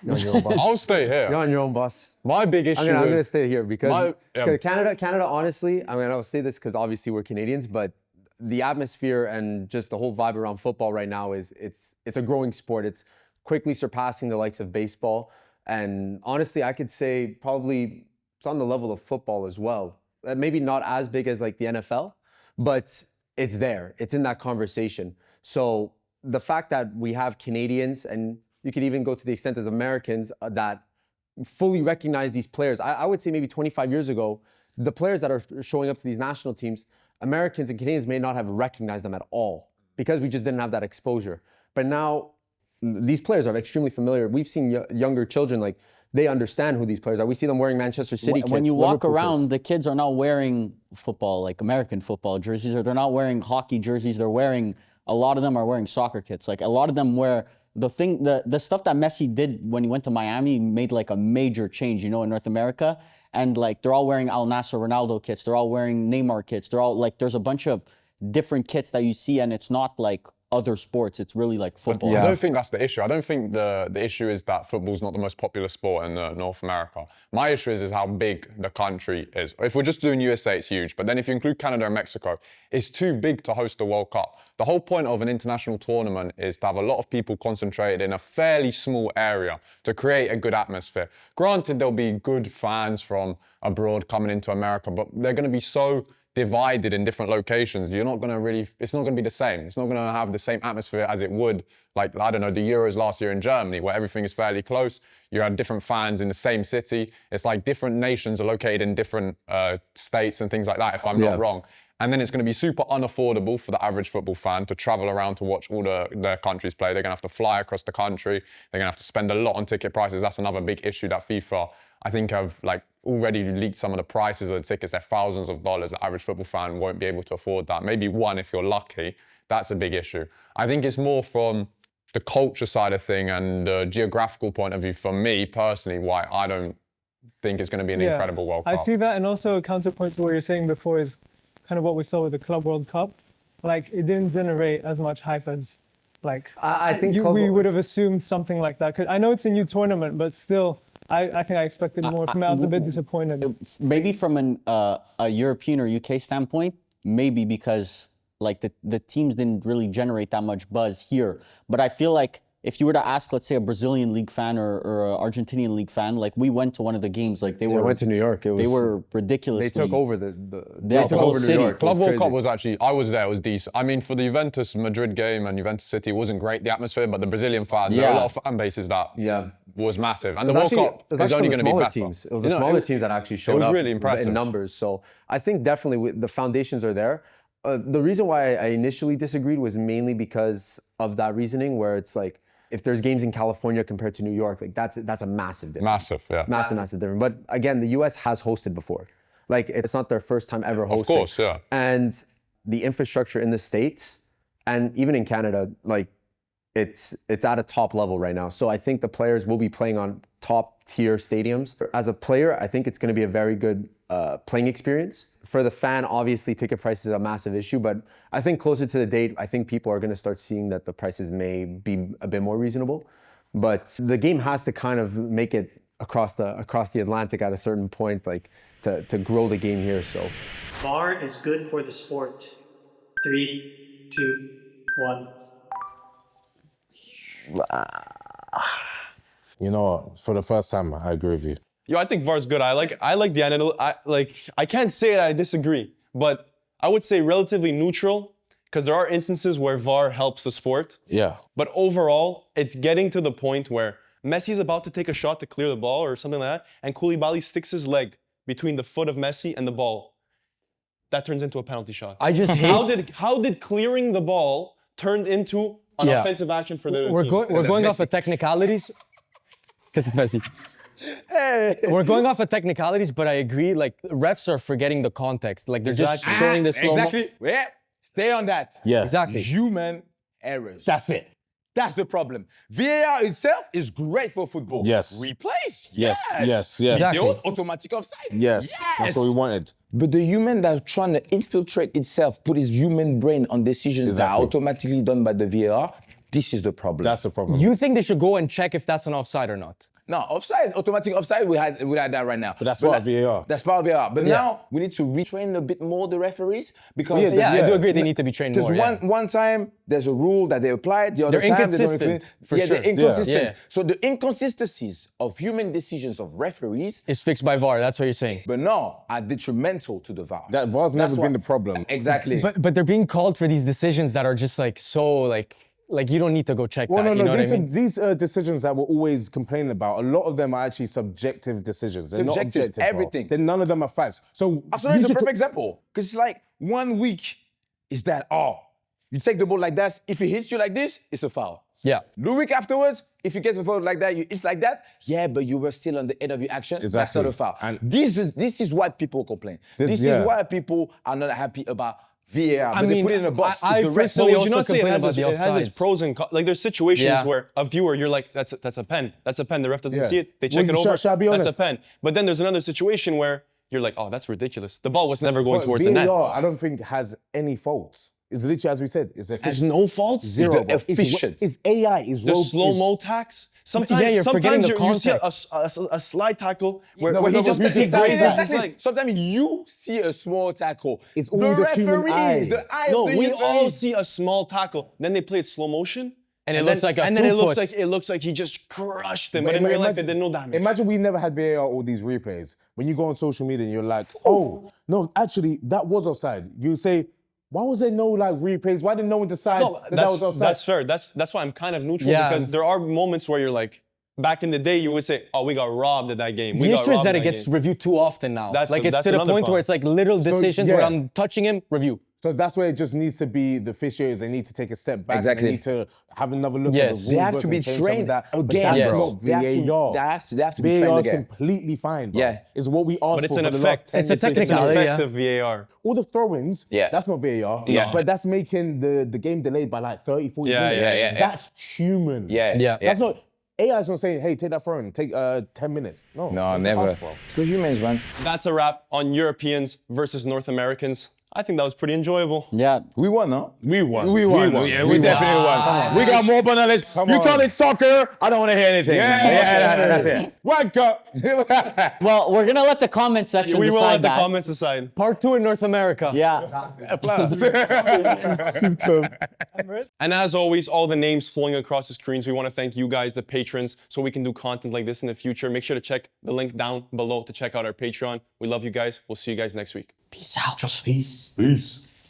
[SPEAKER 6] You're on your own, boss.
[SPEAKER 9] I'll stay here.
[SPEAKER 6] You're on your own, boss.
[SPEAKER 9] My big issue.
[SPEAKER 6] I'm gonna
[SPEAKER 9] with-
[SPEAKER 6] stay here because
[SPEAKER 9] yeah.
[SPEAKER 6] 'cause Canada, honestly, I mean, I'll say this because obviously we're Canadians, but the atmosphere and just the whole vibe around football right now is it's a growing sport. It's quickly surpassing the likes of baseball. And honestly, I could say probably it's on the level of football as well. Maybe not as big as like the NFL, but it's there. It's in that conversation. So the fact that we have Canadians, and you could even go to the extent as Americans, that fully recognize these players. I would say maybe 25 years ago, the players that are showing up to these national teams, Americans and Canadians may not have recognized them at all because we just didn't have that exposure. But now these players are extremely familiar. We've seen younger children, like they understand who these players are. We see them wearing Manchester City kits.
[SPEAKER 5] When you walk
[SPEAKER 6] Liverpool
[SPEAKER 5] around,
[SPEAKER 6] kits.
[SPEAKER 5] the kids are not wearing football, like American football jerseys, or they're not wearing hockey jerseys. They're wearing, a lot of them are wearing soccer kits. Like a lot of them wear the stuff that Messi did when he went to Miami made like a major change, you know, in North America. And like they're all wearing Al Nassr Ronaldo kits. They're all wearing Neymar kits. They're all like, there's a bunch of different kits that you see, and it's not like other sports. It's really like football.
[SPEAKER 9] I don't think that's the issue. I don't think the issue is that football's not the most popular sport in North America. My issue is how big the country is. If we're just doing USA, it's huge. But then if you include Canada and Mexico, it's too big to host the World Cup. The whole point of an international tournament is to have a lot of people concentrated in a fairly small area to create a good atmosphere. Granted, there'll be good fans from abroad coming into America, but they're going to be so divided in different locations. You're not going to really, it's not going to be the same. It's not going to have the same atmosphere as it would, like, I don't know, the Euros last year in Germany, where everything is fairly close. You had different fans in the same city. It's like different nations are located in different states and things like that, if I'm not wrong. And then it's going to be super unaffordable for the average football fan to travel around to watch all their countries play. They're going to have to fly across the country. They're going to have to spend a lot on ticket prices. That's another big issue that FIFA, I think, have like already leaked some of the prices of the tickets. They're thousands of dollars. The average football fan won't be able to afford that. Maybe one if you're lucky. That's a big issue. I think it's more from the culture side of thing and the geographical point of view for me personally why I don't think it's going to be an incredible World Cup.
[SPEAKER 7] I see that, and also a counterpoint to what you're saying before is kind of what we saw with the Club World Cup. Like, it didn't generate as much hype as, like,
[SPEAKER 6] I think
[SPEAKER 7] we would have assumed something like that. 'Cause I know it's a new tournament, but still, I think I expected more from it. I was a bit disappointed.
[SPEAKER 5] Maybe from a European or UK standpoint, maybe because like the teams didn't really generate that much buzz here. But I feel like if you were to ask, let's say, a Brazilian league fan or an Argentinian league fan, like we went to one of the games, like they
[SPEAKER 6] went to New York.
[SPEAKER 5] They were ridiculously.
[SPEAKER 6] They took over the
[SPEAKER 5] whole
[SPEAKER 6] New
[SPEAKER 5] city.
[SPEAKER 6] York.
[SPEAKER 9] Club World Cup was actually, I was there, it was decent. I mean, for the Juventus Madrid game and Juventus City, it wasn't great, the atmosphere, but the Brazilian fans, there were a lot of fan bases that was massive. And the World Cup is only going to be better.
[SPEAKER 6] Teams. It was the smaller teams that actually showed up
[SPEAKER 9] really impressive
[SPEAKER 6] in numbers. So I think definitely the foundations are there. The reason why I initially disagreed was mainly because of that reasoning where it's like, if there's games in California compared to New York, like that's a massive difference.
[SPEAKER 9] Massive, yeah.
[SPEAKER 6] Massive difference. But again, the US has hosted before. Like, it's not their first time ever hosting.
[SPEAKER 9] Of course, yeah.
[SPEAKER 6] And the infrastructure in the States and even in Canada, like, it's at a top level right now. So I think the players will be playing on top tier stadiums. As a player, I think it's going to be a very good playing experience. For the fan, obviously, ticket prices are a massive issue, but I think closer to the date, I think people are going to start seeing that the prices may be a bit more reasonable. But the game has to kind of make it across the Atlantic at a certain point, like to grow the game here. So
[SPEAKER 2] VAR is good for the sport. 3, 2, 1.
[SPEAKER 4] You know, for the first time, I agree with you.
[SPEAKER 1] Yo, I think VAR's good. I like the analytics. I can't say that I disagree, but I would say relatively neutral because there are instances where VAR helps the sport.
[SPEAKER 4] Yeah.
[SPEAKER 1] But overall, it's getting to the point where Messi's about to take a shot to clear the ball or something like that, and Koulibaly sticks his leg between the foot of Messi and the ball. That turns into a penalty shot.
[SPEAKER 8] I just hate...
[SPEAKER 1] How did clearing the ball turn into an offensive action for the
[SPEAKER 8] We're
[SPEAKER 1] team?
[SPEAKER 8] we're going off of technicalities. Because it's Messi. Hey. We're going off of technicalities, but I agree, like, refs are forgetting the context. Like, they're just showing the slow-mo.
[SPEAKER 10] Exactly. Yeah. Stay on that.
[SPEAKER 4] Yeah.
[SPEAKER 8] Exactly.
[SPEAKER 10] Human errors.
[SPEAKER 4] That's it.
[SPEAKER 10] That's the problem. VAR itself is great for football.
[SPEAKER 4] Yes.
[SPEAKER 10] Replace.
[SPEAKER 4] Yes.
[SPEAKER 8] Exactly.
[SPEAKER 10] Videos, automatic offside.
[SPEAKER 4] Yes. That's what we wanted.
[SPEAKER 3] But the human that's trying to infiltrate itself, put his human brain on decisions that are automatically done by the VAR, This is the problem.
[SPEAKER 4] That's the problem.
[SPEAKER 8] You think they should go and check if that's an offside or not?
[SPEAKER 3] No, offside, automatic offside, we had that right now.
[SPEAKER 4] But that's part of VAR.
[SPEAKER 3] That's part of VAR. But now we need to retrain a bit more the referees because
[SPEAKER 8] Yeah, I do agree they need to be trained more.
[SPEAKER 3] because one time there's a rule that they applied, the other
[SPEAKER 8] They're
[SPEAKER 3] time they don't
[SPEAKER 8] inconsistent,
[SPEAKER 3] apply.
[SPEAKER 8] for
[SPEAKER 3] yeah,
[SPEAKER 8] sure.
[SPEAKER 3] they're inconsistent.
[SPEAKER 8] Yeah.
[SPEAKER 3] So the inconsistencies of human decisions of referees,
[SPEAKER 8] It's fixed by VAR, that's what you're saying.
[SPEAKER 3] but no, are detrimental to the VAR.
[SPEAKER 4] That VAR's never
[SPEAKER 3] That's
[SPEAKER 4] been
[SPEAKER 3] what-
[SPEAKER 4] the problem.
[SPEAKER 3] Exactly.
[SPEAKER 8] But they're being called for these decisions that are just like so like you don't need to go check
[SPEAKER 4] Well,
[SPEAKER 8] that.
[SPEAKER 4] no,
[SPEAKER 8] You know what I
[SPEAKER 4] these,
[SPEAKER 8] mean?
[SPEAKER 4] these decisions that we're always complaining about, a lot of them are actually subjective decisions. They're not
[SPEAKER 3] Subjective,
[SPEAKER 4] objective. bro.
[SPEAKER 3] everything.
[SPEAKER 4] Then none of them are facts. So
[SPEAKER 3] Arsenal
[SPEAKER 4] you
[SPEAKER 3] is a
[SPEAKER 4] should-
[SPEAKER 3] perfect example because it's like 1 week is that you take the ball like that. If it hits you like this, it's a foul.
[SPEAKER 8] Yeah.
[SPEAKER 3] The week afterwards, if you get the foul like that, it's like that. Yeah, but you were still on the end of your action.
[SPEAKER 4] Exactly.
[SPEAKER 3] That's not a foul.
[SPEAKER 4] And
[SPEAKER 3] this is why people complain. This
[SPEAKER 4] yeah.
[SPEAKER 3] is why people are not happy about VAR.
[SPEAKER 8] I
[SPEAKER 3] But they
[SPEAKER 8] mean,
[SPEAKER 3] put it in a box.
[SPEAKER 8] I
[SPEAKER 3] It's the rest.
[SPEAKER 8] personally
[SPEAKER 1] Would you
[SPEAKER 8] also
[SPEAKER 1] not say it
[SPEAKER 8] complain
[SPEAKER 1] has,
[SPEAKER 8] about the
[SPEAKER 1] it has its
[SPEAKER 8] offsides.
[SPEAKER 1] pros and cons? Like there's situations
[SPEAKER 8] Yeah.
[SPEAKER 1] where a viewer, you're like, that's a pen. That's a pen. The ref doesn't
[SPEAKER 4] Yeah.
[SPEAKER 1] see it. They
[SPEAKER 4] Well,
[SPEAKER 1] check it over.
[SPEAKER 4] shall I be
[SPEAKER 1] That's a
[SPEAKER 4] honest?
[SPEAKER 1] pen. But then there's another situation where you're like, oh, that's ridiculous. The ball was never going
[SPEAKER 4] But
[SPEAKER 1] towards the net.
[SPEAKER 4] VAR, I don't think has any faults. It's literally as we said. It's
[SPEAKER 1] There's
[SPEAKER 4] efficient.
[SPEAKER 1] no faults.
[SPEAKER 4] Zero.
[SPEAKER 3] the
[SPEAKER 4] bro.
[SPEAKER 3] efficient.
[SPEAKER 4] It's AI. It's
[SPEAKER 1] The
[SPEAKER 4] rope-
[SPEAKER 1] slow-mo tax. Sometimes,
[SPEAKER 8] Yeah, you're forgetting the
[SPEAKER 1] you see
[SPEAKER 8] context.
[SPEAKER 1] a slide tackle where,
[SPEAKER 4] No,
[SPEAKER 1] where
[SPEAKER 4] but
[SPEAKER 1] he just
[SPEAKER 4] exactly,
[SPEAKER 1] he grazes. It's
[SPEAKER 3] Exactly.
[SPEAKER 1] like,
[SPEAKER 3] Sometimes you see a small tackle.
[SPEAKER 4] It's all
[SPEAKER 3] the
[SPEAKER 4] the human
[SPEAKER 3] referees,
[SPEAKER 4] eye.
[SPEAKER 3] the eye
[SPEAKER 1] no,
[SPEAKER 3] of the
[SPEAKER 1] we
[SPEAKER 3] referee.
[SPEAKER 1] all see a small tackle. Then they play it slow motion.
[SPEAKER 8] And it looks like a
[SPEAKER 1] and then it looks
[SPEAKER 8] 2 foot.
[SPEAKER 1] like it looks like he just crushed him. But in
[SPEAKER 4] Ima-
[SPEAKER 1] real life,
[SPEAKER 4] imagine-
[SPEAKER 1] it did no damage.
[SPEAKER 4] Imagine we never had VAR all these replays. When you go on social media and you're like, oh, no, actually, that was offside. You say, why was there no like replays? Why didn't no one decide
[SPEAKER 1] No,
[SPEAKER 4] that was offside?
[SPEAKER 1] that's fair. That's why I'm kind of neutral
[SPEAKER 8] Yeah.
[SPEAKER 1] because there are moments where you're like, back in the day, you would say, oh, we got robbed at that game.
[SPEAKER 8] The issue is that it gets reviewed too often now.
[SPEAKER 1] That's
[SPEAKER 8] Like
[SPEAKER 1] the-
[SPEAKER 8] it's
[SPEAKER 1] that's
[SPEAKER 8] to the
[SPEAKER 1] another
[SPEAKER 8] point where
[SPEAKER 1] problem.
[SPEAKER 8] it's like little decisions where
[SPEAKER 4] yeah.
[SPEAKER 8] I'm touching him, review.
[SPEAKER 4] So that's where it just needs to be the officiators. They need to take a step back.
[SPEAKER 3] Exactly.
[SPEAKER 4] They need to have another look
[SPEAKER 8] Yes.
[SPEAKER 4] at the
[SPEAKER 3] They
[SPEAKER 4] rule
[SPEAKER 3] have
[SPEAKER 4] book
[SPEAKER 3] to be
[SPEAKER 4] and change some of
[SPEAKER 3] trained
[SPEAKER 4] that. But
[SPEAKER 3] again,
[SPEAKER 4] that's
[SPEAKER 8] Yes.
[SPEAKER 4] not
[SPEAKER 3] They have to-
[SPEAKER 4] VAR.
[SPEAKER 3] they have to be trained
[SPEAKER 4] VAR is
[SPEAKER 3] again.
[SPEAKER 4] completely fine, bro.
[SPEAKER 3] Yeah.
[SPEAKER 4] It's what we asked
[SPEAKER 1] But it's
[SPEAKER 4] for
[SPEAKER 1] an
[SPEAKER 4] the last
[SPEAKER 1] effect.
[SPEAKER 4] 10
[SPEAKER 8] It's a
[SPEAKER 4] years.
[SPEAKER 1] It's an
[SPEAKER 8] technicality, yeah.
[SPEAKER 1] effective VAR.
[SPEAKER 4] All the throw-ins,
[SPEAKER 3] Yeah.
[SPEAKER 4] that's not VAR.
[SPEAKER 3] Yeah.
[SPEAKER 4] But that's making the game delayed by like 30, 40
[SPEAKER 1] Yeah,
[SPEAKER 4] minutes.
[SPEAKER 1] yeah, yeah,
[SPEAKER 3] yeah.
[SPEAKER 4] That's human.
[SPEAKER 3] Yeah.
[SPEAKER 8] Yeah.
[SPEAKER 4] That's not... AI is not saying, hey, take that throw in, take 10 minutes. No,
[SPEAKER 3] No,
[SPEAKER 4] it's
[SPEAKER 3] never.
[SPEAKER 4] us, bro.
[SPEAKER 3] It's the humans, man.
[SPEAKER 1] That's a wrap on Europeans versus North Americans. I think that was pretty enjoyable.
[SPEAKER 5] Yeah.
[SPEAKER 3] We won, no?
[SPEAKER 4] We won.
[SPEAKER 3] We won. Yeah, we definitely won. We got more knowledge. You
[SPEAKER 4] on.
[SPEAKER 3] call it soccer? I don't want to hear anything. That's it.
[SPEAKER 4] One cup.
[SPEAKER 5] Well, we're gonna let the comment section
[SPEAKER 1] We will
[SPEAKER 5] decide
[SPEAKER 1] let the
[SPEAKER 5] that.
[SPEAKER 1] comments decide.
[SPEAKER 8] Part 2 in North America.
[SPEAKER 5] Yeah.
[SPEAKER 1] And as always, all the names flowing across the screens, we want to thank you guys, the patrons, so we can do content like this in the future. Make sure to check the link down below to check out our Patreon. We love you guys. We'll see you guys next week.
[SPEAKER 5] Peace out.
[SPEAKER 4] Peace.